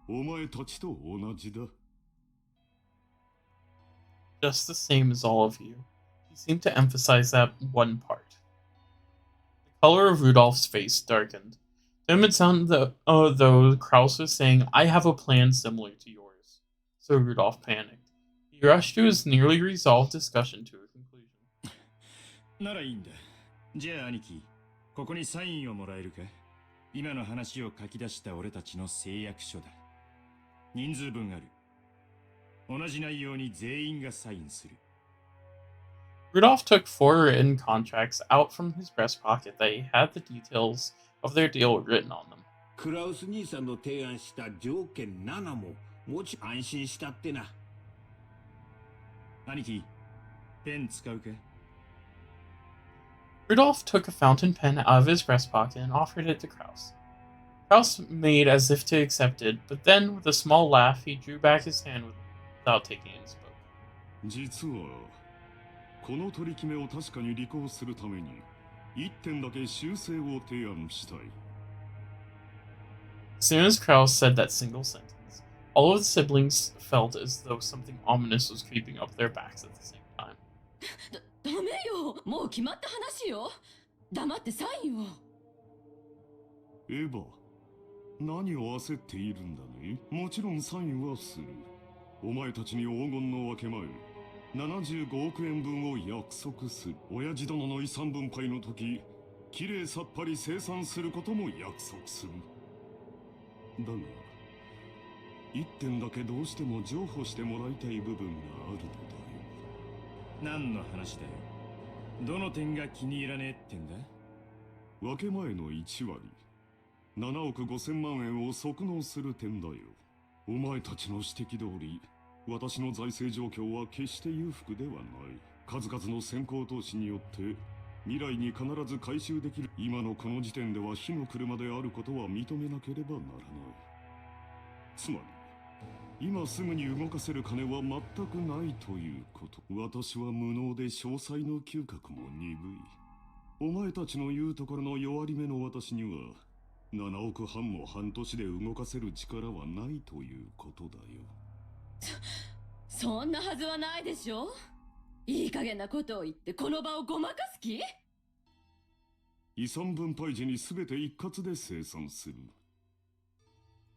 F: お前たちと同じだ。
A: Just the same as all of you. He seemed to emphasize that one part. The color of Rudolph's face darkened. To him it sounded though Kraus was saying, I have a plan similar to yours. So Rudolph panicked. He rushed to his nearly resolved discussion to a conclusion.
G: ならいいんだ。じゃあ兄貴、ここにサインをもらえるか。今の話を書き出した俺たちの誓約書だ。人数分ある。同じ内容に全員がサインする。
A: Rudolph took 4 written contracts out from his breast pocket that he had the details of their deal written on them.
I: クラウス兄さんの提案した条件7ももち安心したってな。
G: 兄貴、ペン使うか。
A: Rudolph took a fountain pen out of his breast pocket and offered it to Kraus. Kraus made as if to accept it, but then, with a small laugh, he drew back his hand without taking it and spoke.
F: 実はこの取り決めを確かに履行するために一点だけ修正を提案したい。
A: As soon as Kraus said that single sentence, all of the siblings felt as though something ominous was creeping up their backs at the same time.
H: ダメよ、もう決まった話よ。黙ってサインを。
F: エヴァ、何を焦っているんだね。もちろんサインはする。お前たちに黄金の分け前、75億円分を約束する。親父殿の遺産分配の時、きれいさっぱり清算することも約束する。だが、一点だけどうしても譲歩してもらいたい部分があるのだよ。
G: 何の話だよ。どの点が気に入らねえってんだ。
F: 分け前の1割、7億5千万円を即納する点だよ。お前たちの指摘通り、私の財政状況は決して裕福ではない。数々の先行投資によって未来に必ず回収できる。今のこの時点では火の車であることは認めなければならない。つまり今すぐに動かせる金は全くないということ。私は無能で詳細の嗅覚も鈍い。お前たちの言うところの弱り目の私には7億半も半年で動かせる力はないということだよ。
H: そんなはずはないでしょ。いい加減なことを言ってこの場をごまかす気？
F: 遺産分配時に全て一括で清算する。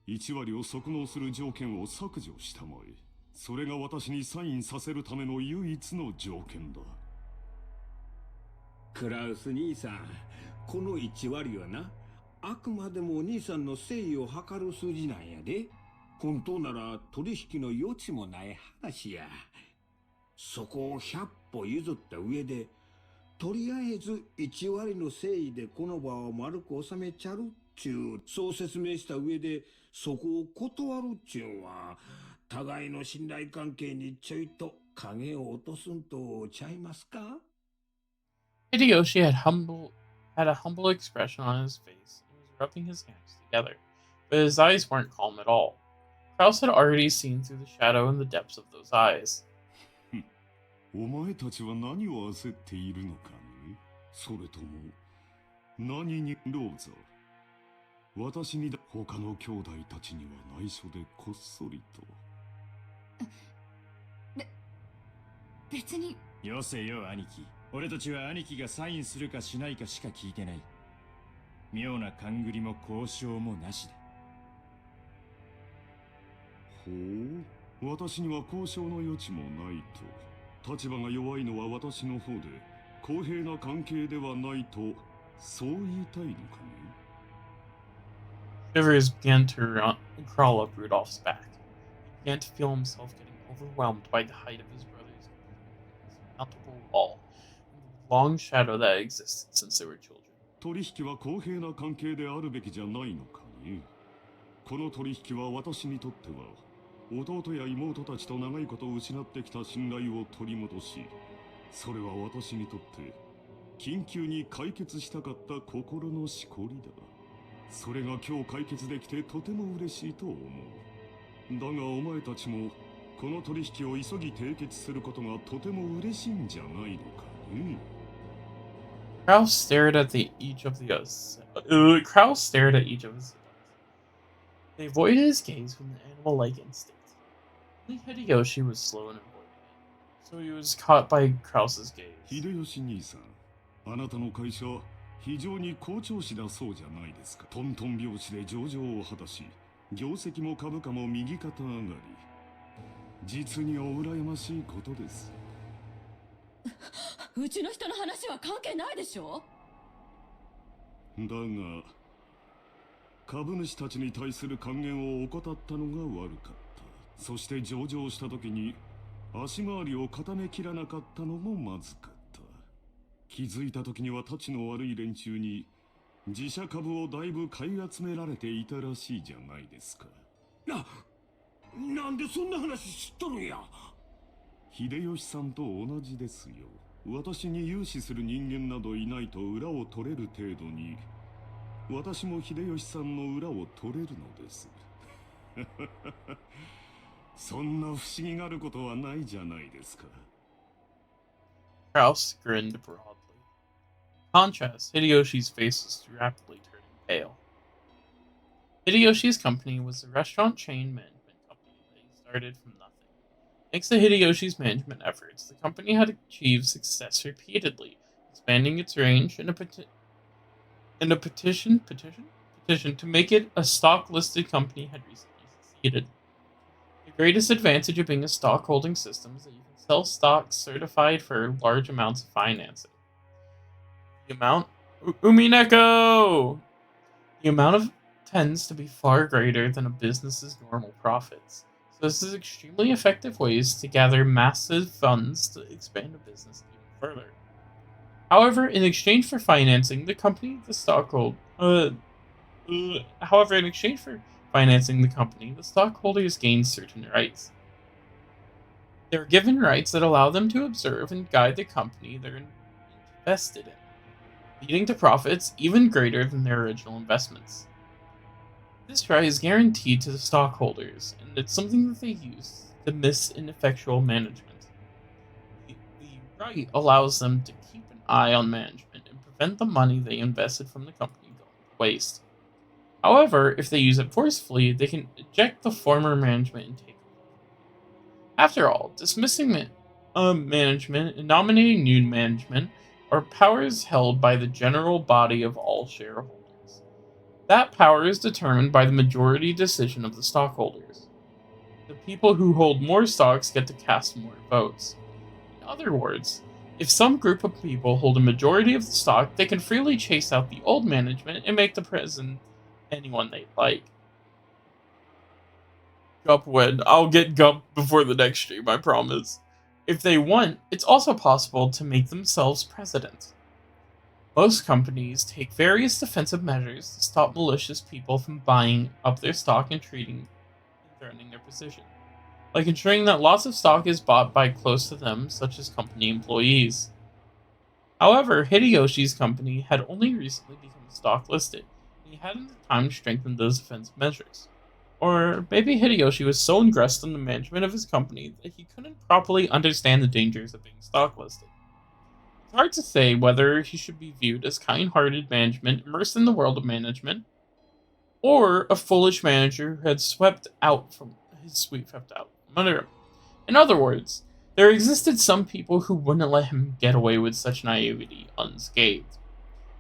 F: 1割を即納する条件を削除したまえ。それが私にサインさせるための唯一の条件だ。
I: クラウス兄さん、この1割はな、あくまでも兄さんの誠意を図る数字なんやで。本当なら取引の余地もない話や。そこを100歩譲った上で、とりあえず1割の誠意でこの場を丸く収めちゃるっちゅう、そう説明した上でそこを断るっちゅうんは、互いの信頼関係にちょいと影を落とすんとちゃいますか？
A: Hideyoshi had a humble expression on his face and was rubbing his hands together, but his eyes weren't calm at all. Kraus had already seen through the shadow in the depths of those eyes.
F: お前たちは何を焦っているのかね。それとも何にどうぞ。私に他の兄弟たちには内緒でこっそりと。
H: 別に。
G: よせよ兄貴。俺たちは兄貴がサインするかしないかしか聞いてない。妙な勘繰りも交渉もなしだ。
F: ほう、私には交渉の余地もないと。立場が弱いのは私の方で公平な関係ではないと、そう言いたいのかね。
A: Shivers began to crawl up Rudolph's back. He began to feel himself getting overwhelmed by the height of his brother's insurmountable wall and the long shadow that had existed since they were children.
F: 取引は公平な関係であるべきじゃないのかね。この取引は私にとっては弟や妹たちと長いことを失ってきた信頼を取り戻し、それは私にとって緊急に解決したかった心のしこりだ。それが今日解決できてとても嬉しいと思う。だがお前たちもこの取引を急ぎ締結することがとても嬉しいんじゃないのかね。
A: Kraus stared at each of the others. Kraus stared at each of his siblings. They avoided his gaze with an animal-like instinct. Only Hideyoshi was slow in avoiding it, so he was caught by Kraus's gaze.
F: 秀吉兄さん、あなたの会社非常に好調子だそうじゃないですか。トントン拍子で上場を果たし、業績も株価も右肩上がり。実にお羨ましいことです。
H: うちの人の話は関係ないでしょ。
F: だが株主たちに対する還元を怠ったのが悪かった。そして上場した時に足回りを固めきらなかったのもまずかった。気づいた時にはたちの悪い連中に自社株をだいぶ買い集められていたらしいじゃないですか。
I: なんでそんな話知っとるんや。
F: 秀吉さんと同じですよ。私に融資する人間などいないと裏を取れる程度に私も秀吉さんの裏を取れるのです。そんな不思議があることはないじゃないですか。
A: Kraus grinned broadly. Contrast, Hideyoshi's face was rapidly turning pale. Hideyoshi's company was a restaurant chain management company that he started from nothing. Thanks to Hideyoshi's management efforts, the company had achieved success repeatedly, expanding its range in a petition to make it a stock-listed company had recently succeeded. The greatest advantage of being a stock holding system is that you can sell stocks certified for large amounts of financing. The amount Umineko! The amount of tends to be far greater than a business's normal profits. So this is extremely effective ways to gather massive funds to expand a business even further. However, in exchange for financing, the stockholders gain certain rights. They are given rights that allow them to observe and guide the company they're invested in, leading to profits even greater than their original investments. This right is guaranteed to the stockholders, and it's something that they use to miss ineffectual management. The right allows them to keep an eye on management and prevent the money they invested from the company going to waste. However, if they use it forcefully, they can eject the former management and take over. After all, dismissing management and nominating new management are powers held by the general body of all shareholders. That power is determined by the majority decision of the stockholders. The people who hold more stocks get to cast more votes. In other words, if some group of people hold a majority of the stock, they can freely chase out the old management and make the president anyone they like. Gup win. I'll get Gup before the next stream, I promise. If they want, it's also possible to make themselves president. Most companies take various defensive measures to stop malicious people from buying up their stock and threatening their position, like ensuring that lots of stock is bought by close to them, such as company employees. However, Hideyoshi's company had only recently become stock listed, and he hadn't the time to strengthen those defensive measures. Or maybe Hideyoshi was so engrossed in the management of his company that he couldn't properly understand the dangers of being stock listed. It's hard to say whether he should be viewed as kind-hearted management immersed in the world of management, or a foolish manager who had swept out from under him. In other words, there existed some people who wouldn't let him get away with such naivety unscathed.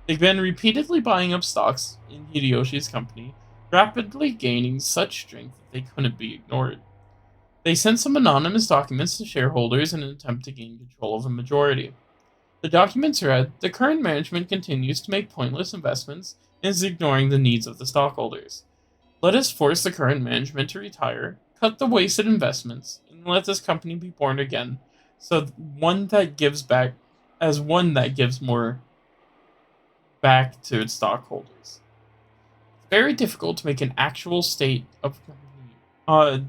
A: They've been repeatedly buying up stocks in Hideyoshi's company, rapidly gaining such strength that they couldn't be ignored. They sent some anonymous documents to shareholders in an attempt to gain control of a majority. The documents read, the current management continues to make pointless investments and is ignoring the needs of the stockholders. Let us force the current management to retire, cut the wasted investments, and let this company be born again, so one that gives more back to its stockholders. It's very difficult to make the actual state of a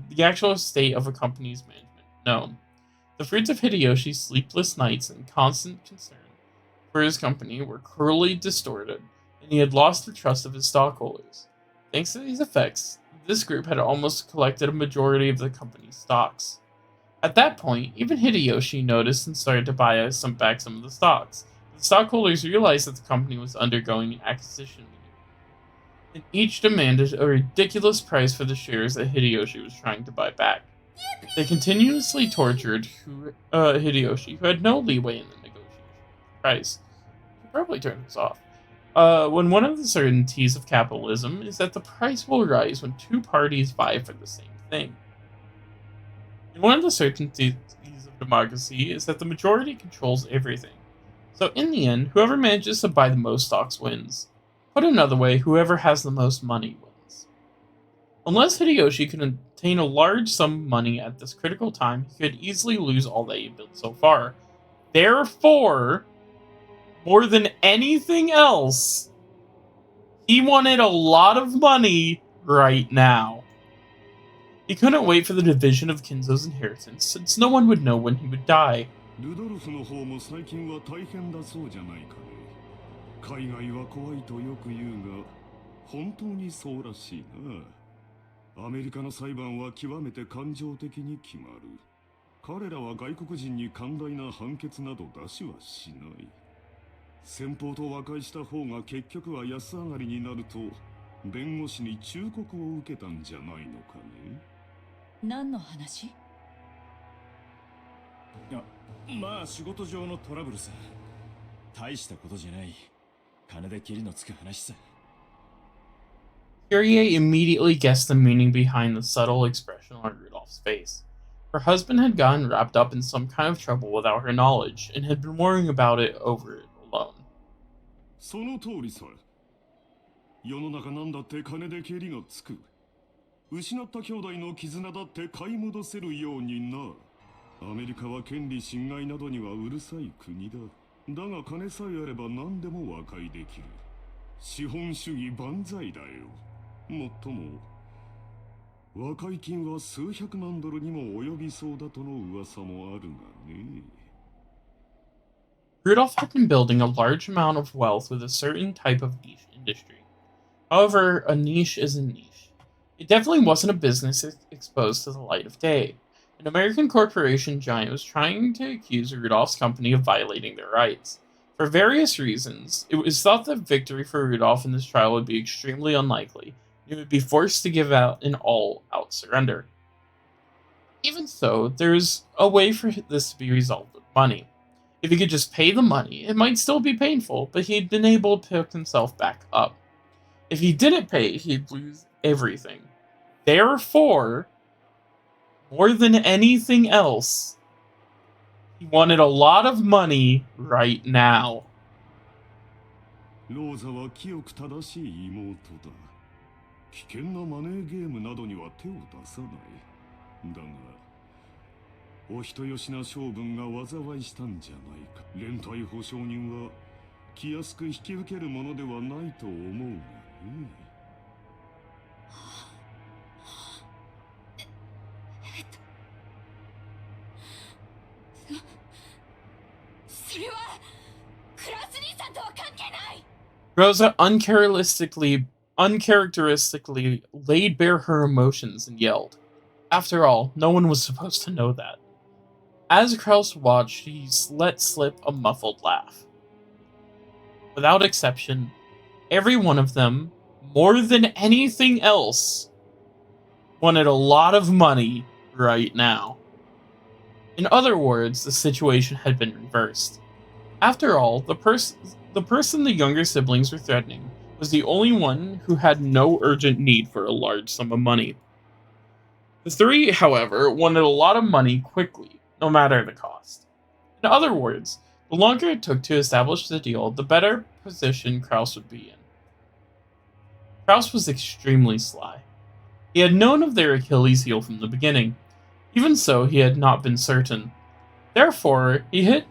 A: company's management known. The fruits of Hideyoshi's sleepless nights and constant concern for his company were cruelly distorted, and he had lost the trust of his stockholders. Thanks to these effects, this group had almost collected a majority of the company's stocks. At that point, even Hideyoshi noticed and started to buy back some of the stocks. The stockholders realized that the company was undergoing an acquisition maneuver, and each demanded a ridiculous price for the shares that Hideyoshi was trying to buy back. They continuously tortured Hideyoshi, who had no leeway in the negotiation price. He probably turned this off. When one of the certainties of capitalism is that the price will rise when two parties vie for the same thing. And one of the certainties of democracy is that the majority controls everything. So in the end, whoever manages to buy the most stocks wins. Put another way, whoever has the most money wins. Unless Hideyoshi could obtain a large sum of money at this critical time, he could easily lose all that he built so far. Therefore, more than anything else, he wanted a lot of money right now. He couldn't wait for the division of Kinzo's inheritance, since no one would know when he would die.
F: ルドルフの方も最近は大変だそうじゃないかね。海外は怖いとよく言うが、本当にそうらしいな。アメリカの裁判は極めて感情的に決まる。彼らは外国人に寛大な判決など出しはしない。先方と和解した方が結局は安上がりになると弁護士に忠告を受けたんじゃないのかね。
H: 何の話？
G: まあ仕事上のトラブルさ。大したことじゃない。金でケリのつく話さ。
A: Kyrie immediately guessed the meaning behind the subtle expression on Rudolph's face. Her husband had gotten wrapped up in some kind of trouble without her knowledge, and had been worrying about it over it alone.
F: その通りさ。世の中なんだって金でケリがつく。失った兄弟の絆だって買い戻せるようにな。アメリカは権利侵害などにはうるさい国だ。だが金さえあれば何でも和解できる。資本主義万歳だよ。もっとも和解金は数百万ドルにも及びそうだとの噂もあるがね。
A: Rudolph had been building a large amount of wealth with a certain type of niche industry. However, a niche is a niche. It definitely wasn't a business exposed to the light of day. An American corporation giant was trying to accuse Rudolph's company of violating their rights. For various reasons, it was thought that victory for Rudolph in this trial would be extremely unlikely, and he would be forced to give out an all-out surrender. Even so, there was a way for this to be resolved with money. If he could just pay the money, it might still be painful, but he'd been able to pick himself back up. If he didn't pay, he'd lose everything. Therefore, more than anything else, he wanted a lot of money right now.
F: ローザは清く正しい妹だ。危険なマネーゲームなどには手を出さない。だが、お人よしな性分が災いしたんじゃないか。連帯保証人は気安く引き受けるものではないと思うがね。
H: それはクラス兄さんとは関係ない。
A: Rosa uncharacteristically laid bare her emotions and yelled. After all, no one was supposed to know that. As Kraus watched, he let slip a muffled laugh. Without exception, every one of them, more than anything else, wanted a lot of money right now. In other words, the situation had been reversed. After all, the person the younger siblings were threatening was the only one who had no urgent need for a large sum of money. The three, however, wanted a lot of money quickly, no matter the cost. In other words, the longer it took to establish the deal, the better position Kraus would be in. Kraus was extremely sly. He had known of their Achilles heel from the beginning. Even so, he had not been certain. Therefore, he had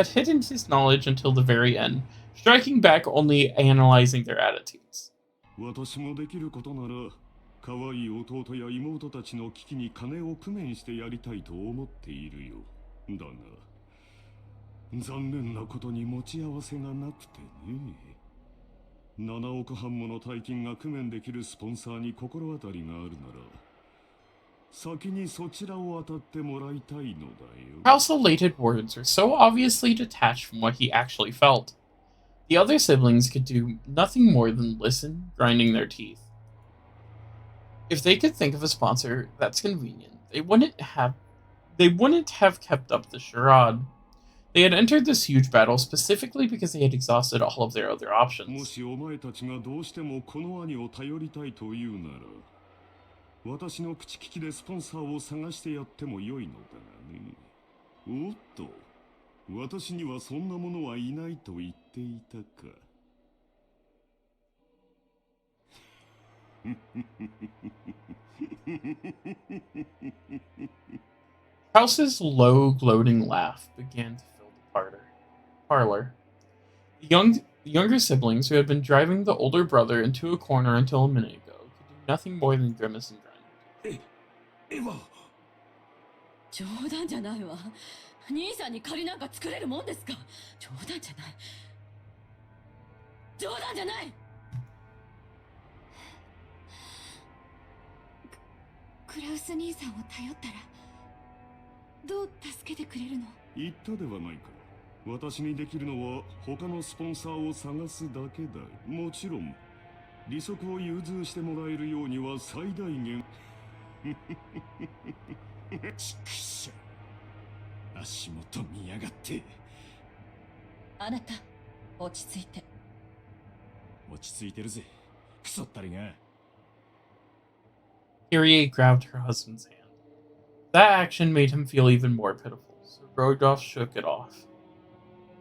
A: hidden his knowledge until the very end, striking back only analyzing their attitudes.
F: 私もできることなら、可愛い弟や妹たちの危機に金を工面してやりたいと思っているよ。だが、残念なことに持ち合わせがなくてね。7億半もの大金が工面できるスポンサーに心当たりがあるなら、先にそちらを当たってもらいたいのだよ。
A: Kraus' elated words were so obviously detached from what he actually felt. The other siblings could do nothing more than listen, grinding their teeth. If they could think of a sponsor that's convenient, they wouldn't have kept up the charade. They had entered this huge battle specifically because they had exhausted all of their other
F: も
A: options.
F: しお前たちがどうしてもこの兄を頼りたいというなら、私の口利きでスポンサーを探してやってもよいのだがね。おっと、私にはそんなものはいないと言っていたか。
A: Kraus's low, gloating laugh began to fill the parlor. The younger siblings, who had been driving the older brother into a corner until Umineko, could do nothing more than grimace and grind.
I: エヴァ、
H: 冗談じゃないわ。兄さんに借りなんか作れるもんですか。冗談じゃない。冗談じゃない。クラウス兄さんを頼ったらどう助けてくれるの？
F: 言ったではないか。私にできるのは他のスポンサーを探すだけだ。もちろん利息を融通してもらえるようには最大限。
G: ちくしょ。足元見やがって。
H: あなた、落ち着いて。
G: 落ち着いてるぜ。クソったりが。
A: Kyrie grabbed her husband's hand. That action made him feel even more pitiful, so Rodolph shook it off.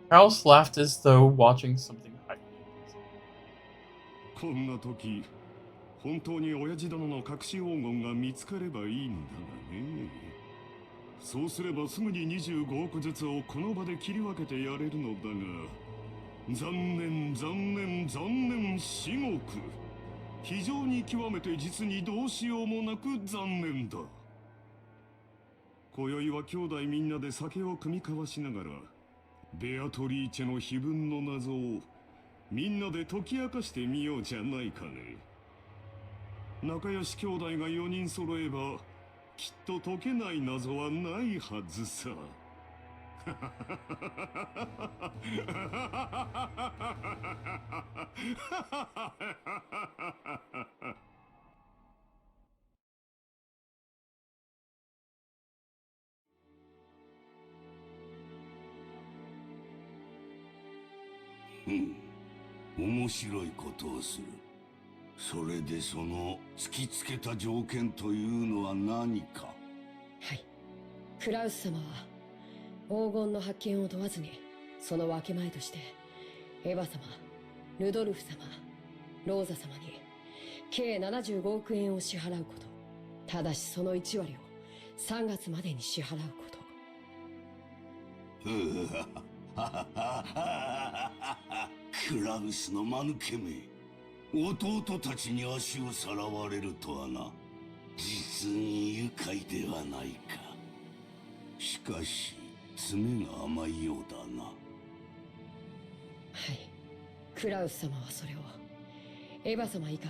A: Charles laughed as though watching something highly amusing.
F: こんな時、本当に親父殿の隠し黄金が見つかればいいんだがね。そうすればすぐに25億ずつをこの場で切り分けてやれるのだが、残念4億。非常に極めて実にどうしようもなく残念だ。今宵は兄弟みんなで酒を酌み交わしながら、ベアトリーチェの碑文の謎をみんなで解き明かしてみようじゃないかね。仲良し兄弟が4人揃えばきっと解けない謎はないはずさ。
I: 面白いことをする。それでその突きつけた条件というのは何か。
J: はい。クラウス様は黄金の発見を問わずに、その分け前としてエヴァ様、ルドルフ様、ローザ様に計75億円を支払うこと。ただしその1割を3月までに支払うこと。
I: クラウスの間抜けめ。弟たちに足をさらわれるとはな。実に愉快ではないか。しかし爪が甘いようだな。
J: はい。クラウス様はそれをエヴァ様以下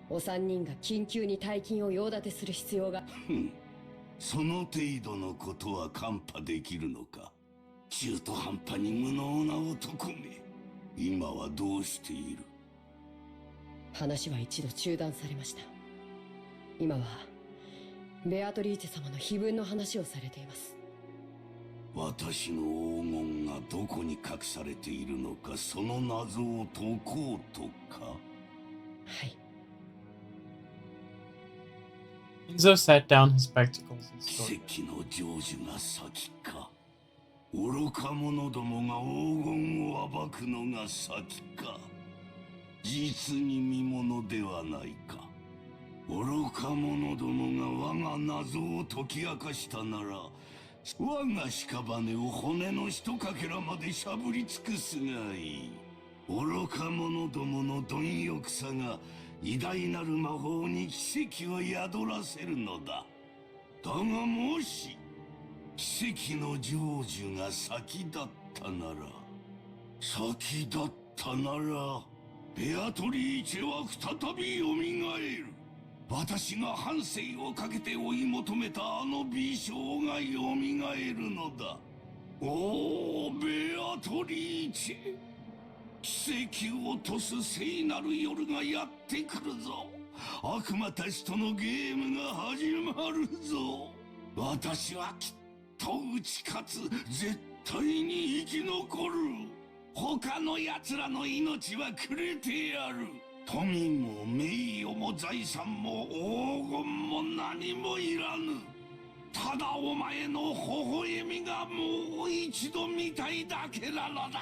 J: お三人が緊急に大金を用立てする必要が。
I: その程度のことは看破できるのか。中途半端に無能な男め。今はどうしている？
J: 話は一度中断されました。今はベアトリーチェ様の碑文の話をされています。
I: 私の黄金がどこに隠されているのか、その謎を解こうとか。
J: はい。
A: Enzo sat down his spectacles and
I: 奇
A: stood
I: 跡の成就が先か。愚か者どもが黄金を暴くのが先か。実に見ものではないか。愚か者どもが我が謎を解き明かしたなら、我が屍を骨の一かけらまでしゃぶり尽くすがいい。愚か者どもの貪欲さが偉大なる魔法に奇跡を宿らせるのだ。だがもし奇跡の成就が先だったなら、ベアトリーチェは再び蘇る。私が半生をかけて追い求めたあの美少が蘇るのだ。おお、ベアトリーチェ。奇跡を落とす聖なる夜がやってくるぞ。悪魔たちとのゲームが始まるぞ。私はきっと打ち勝つ。絶対に生き残る。他の奴らの命はくれてやる。富も名誉も財産も黄金も何もいらぬ。ただお前の微笑みがもう一度見たいだけなのだ。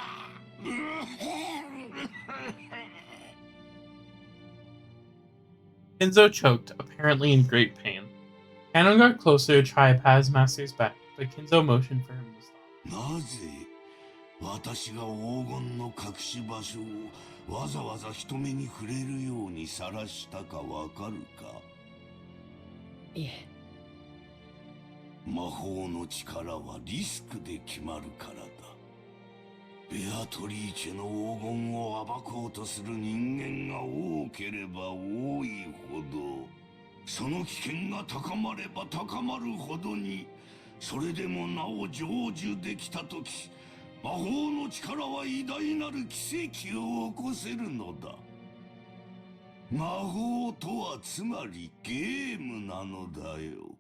A: Enzo choked, apparently in great pain. Cannon got closer to try to pat his master's back, but Kinzo motioned for him to stop.
I: なぜ私が黄金の隠し場所をわざわざ人目に触れるように晒したかわかるか？
J: いえ。
I: 魔法の力はリスクで決まるからだ。ベアトリーチェの黄金を暴こうとする人間が多ければ多いほど、
F: その危険が高まれば高まるほどに、それでもなお成就できた時、魔法の力は偉大なる奇跡を起こせるのだ。魔法とはつまりゲームなのだよ。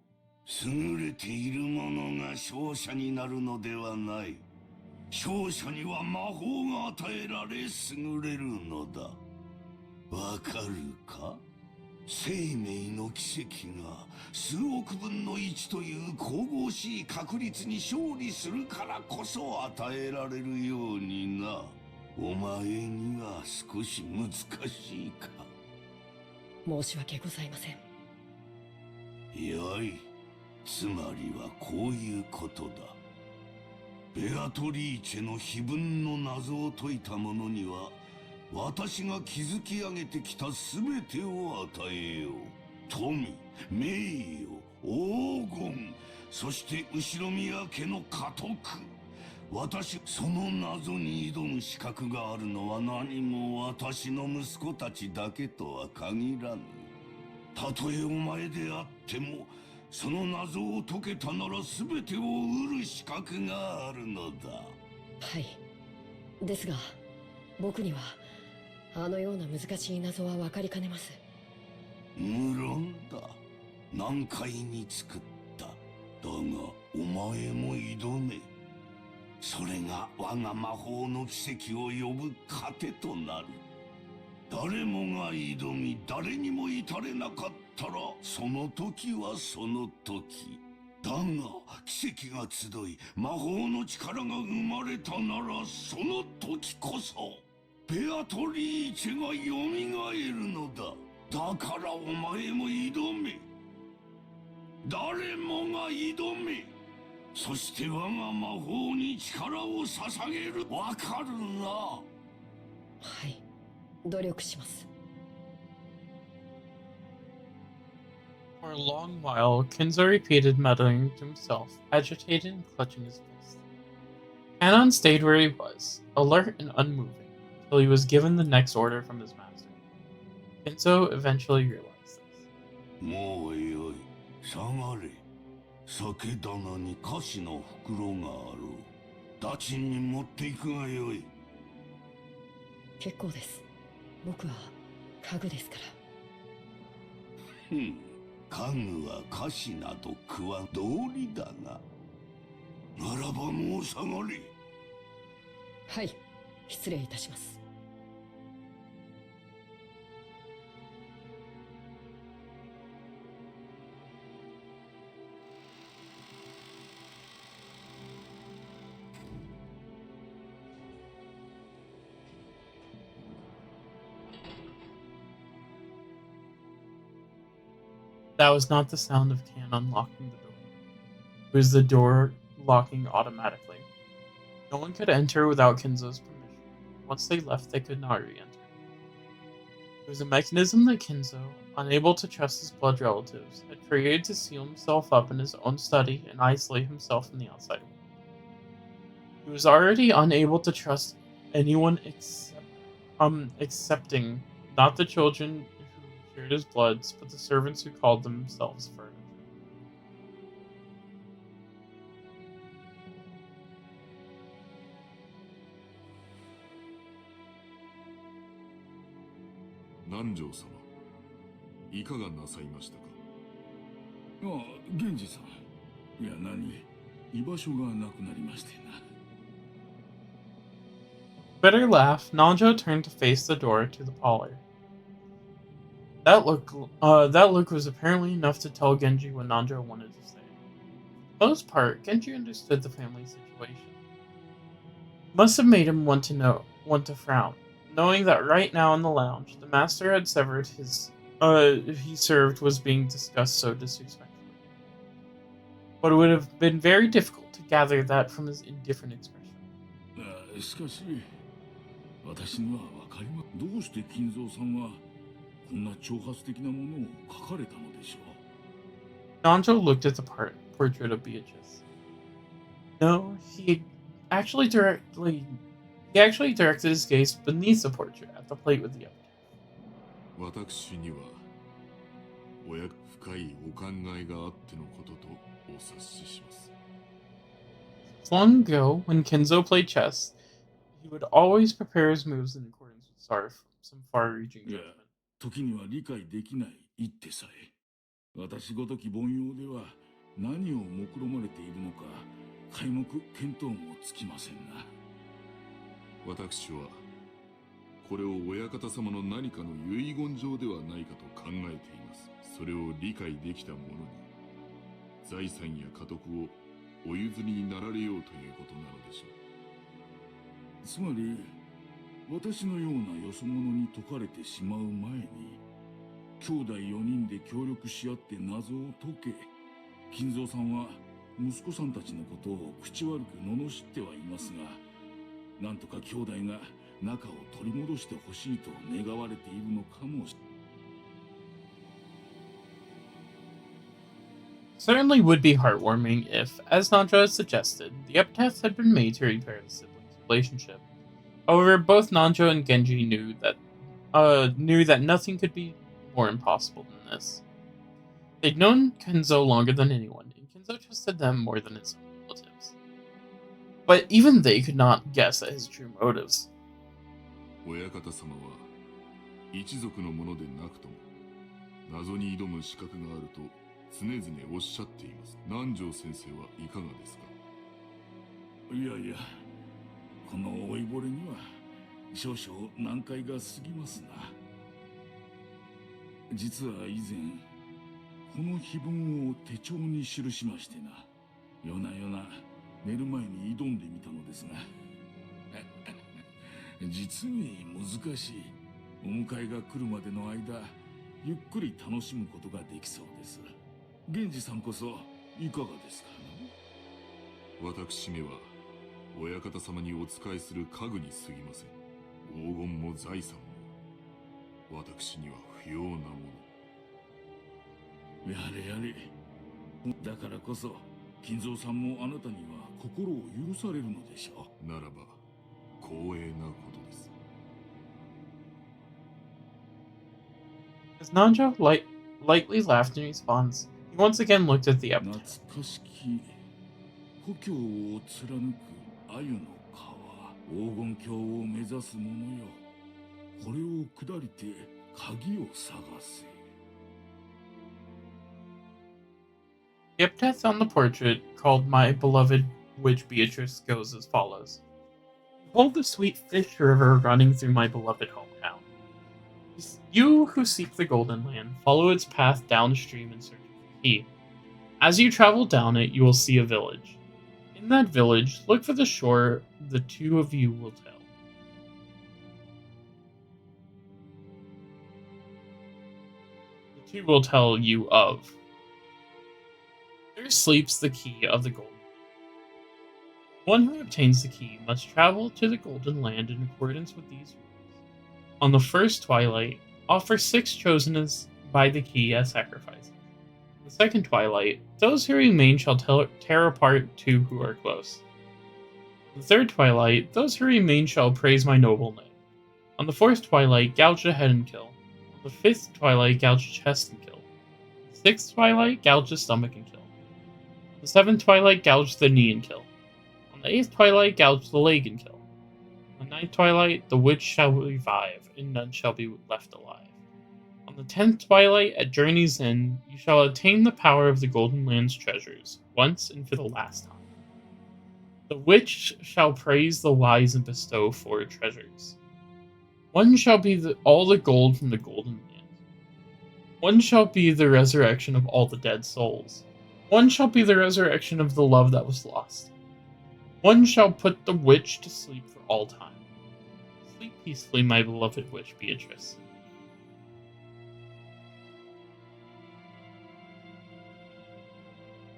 F: 優れている者が勝者になるのではない。勝者には魔法が与えられ優れるのだ。わかるか？生命の奇跡が数億分の1という神々しい確率に勝利するからこそ与えられるようにな。お前には少し難しいか。
J: 申し訳ございません。
F: よい。つまりはこういうことだ。ベアトリーチェの碑文の謎を解いた者には、私が築き上げてきた全てを与えよう。富、名誉、黄金、そして後宮家の家督。その謎に挑む資格があるのは何も私の息子たちだけとは限らぬ。たとえお前であっても、その謎を解けたなら全てを得る資格があるのだ。
J: はい。ですが、僕にはあのような難しい謎は分かりかねます。
F: 無論だ。難解に作った。だがお前も挑め。それが我が魔法の奇跡を呼ぶ糧となる。誰もが挑み、誰にも至れなかったら、その時はその時。だが奇跡が集い、魔法の力が生まれたなら、その時こそベアトリーチェが蘇るのだ。だからお前も挑め。誰もが挑め。そして我が魔法に力を捧げる。わかるな？
J: はい、努力します。
A: For a long while, Kinzo repeated, muttering to himself, agitated and clutching his fist. Kanon stayed where he was, alert and unmoving, till he was given the next order from his master. Kinzo eventually realized this.
F: もうよい。下がれ。酒棚に菓子の袋があろう。ダチンに持っていくがよい。
J: 結構です。僕は家具ですから。
F: 家具は菓子など食わん道理だが。ならばもう下がれ。
J: はい、失礼いたします。
A: That was not the sound of Can unlocking the door. It was the door locking automatically. No one could enter without Kinzo's permission. Once they left, they could not re-enter. It was a mechanism that Kinzo, unable to trust his blood relatives, had created to seal himself up in his own study and isolate himself from the outside world. He was already unable to trust anyone excepting not the children who shared his bloods, but the servants who called themselves furniture.
F: 南條様、いかがなさいましたか？
K: ああ、源氏さん。いや、居場所がなくなりましてな。
A: Bitter laugh, Nanjo turned to face the door to the parlor. That look was apparently enough to tell Genji what Nanjo wanted to say. For the most part, Genji understood the family situation. It must have made him want to frown, knowing that right now in the lounge, the master had severed he served was being discussed so disrespectfully. But it would have been very difficult to gather that from his indifferent expression.
K: しかし、私にはわかりません。どうして金蔵さんはこんな挑発的なものを書かれたのでしょう。
A: Nanjo looked at the portrait of Beatrice. No, he actually directed his gaze beneath the portrait at the plate with the epitaph.
F: 私には親不
K: 深いお考えがあってのこととお察しします。
A: Long ago, when Kenzo played chess, he would always prepare his moves in accordance with some far-reaching
K: いや、
A: judgment.
K: 時には理解できない一手さえ、私ごとき凡庸では何を目論まれているのか皆目見当もつきませんな。私はこれを親方様の何かの遺言状ではないかと考えています。それを理解できた者に財産や家督をお譲りになられようということなのでしょう。つまり私のようなよそ者に解かれてしまう前に、兄弟4人で協力し合って謎を解け、金蔵さんは息子さんたちのことを口悪く罵ってはいますが、なんとか兄弟が仲を取り戻してほしいと願われているのかもしれない。
A: Certainly would be heartwarming if, as Nanjo had suggested, the epitaph had been made to repair the siblings' relationship. However, both Nanjo and Genji knew that nothing could be more impossible than this. They'd known Kenzo longer than anyone, and Kenzo trusted them more than his own relatives. But even they could not guess at his true motives.
K: 親方様は一族のものでなくとも謎に挑む資格があると常々おっしゃっています。南條先生はいかがですか。いやいや、この老いぼれには少々難解が過ぎますな。実は以前この碑文を手帳に記しましてな、夜な夜な寝る前に挑んでみたのですが実に難しい。お迎えが来るまでの間、ゆっくり楽しむことができそうです。源氏さんこそいかがですか。私めは親方様にお仕えする家具に過ぎません。黄金も財産も私には不要なもの。やれやれ。だからこそ金蔵さんもあなたには心を許されるのでしょう。ならば光栄なことです。
A: As Nanjo lightly laughed in response, he once again looked at the epitaph.
K: 懐かしき故郷を貫く鮎の川、黄金鏡を目指す者よ、これを下りて鍵を探せ。
A: The epitaph on the portrait, called My Beloved Witch Beatrice, goes as follows. Behold the sweet fish river running through my beloved hometown. You who seek the Golden Land, follow its path downstream in search of the key. As you travel down it, you will see a village. In that village, look for the shore the two of you will tell. The two will tell you of. There sleeps the key of the Golden Land. One who obtains the key must travel to the Golden Land in accordance with these rules. On the first twilight, offer 6 chosen by the key as sacrifices. On the second twilight, those who remain shall tear apart 2 who are close. On the third twilight, those who remain shall praise my noble name. On the fourth twilight, gouge the head and kill. On the fifth twilight, gouge the chest and kill. On the sixth twilight, gouge the stomach and kill. On the seventh twilight, gouge the knee and kill. On the 8th twilight, gouge the leg and kill. On the 9th twilight, the witch shall revive, and none shall be left alive. On the 10th twilight, at journey's end, you shall attain the power of the Golden Land's treasures, once and for the last time. The witch shall praise the wise and bestow 4 treasures. One shall be all the gold from the Golden Land. One shall be the resurrection of all the dead souls. One shall be the resurrection of the love that was lost. One shall put the witch to sleep for all time. Sleep peacefully, my beloved witch Beatrice.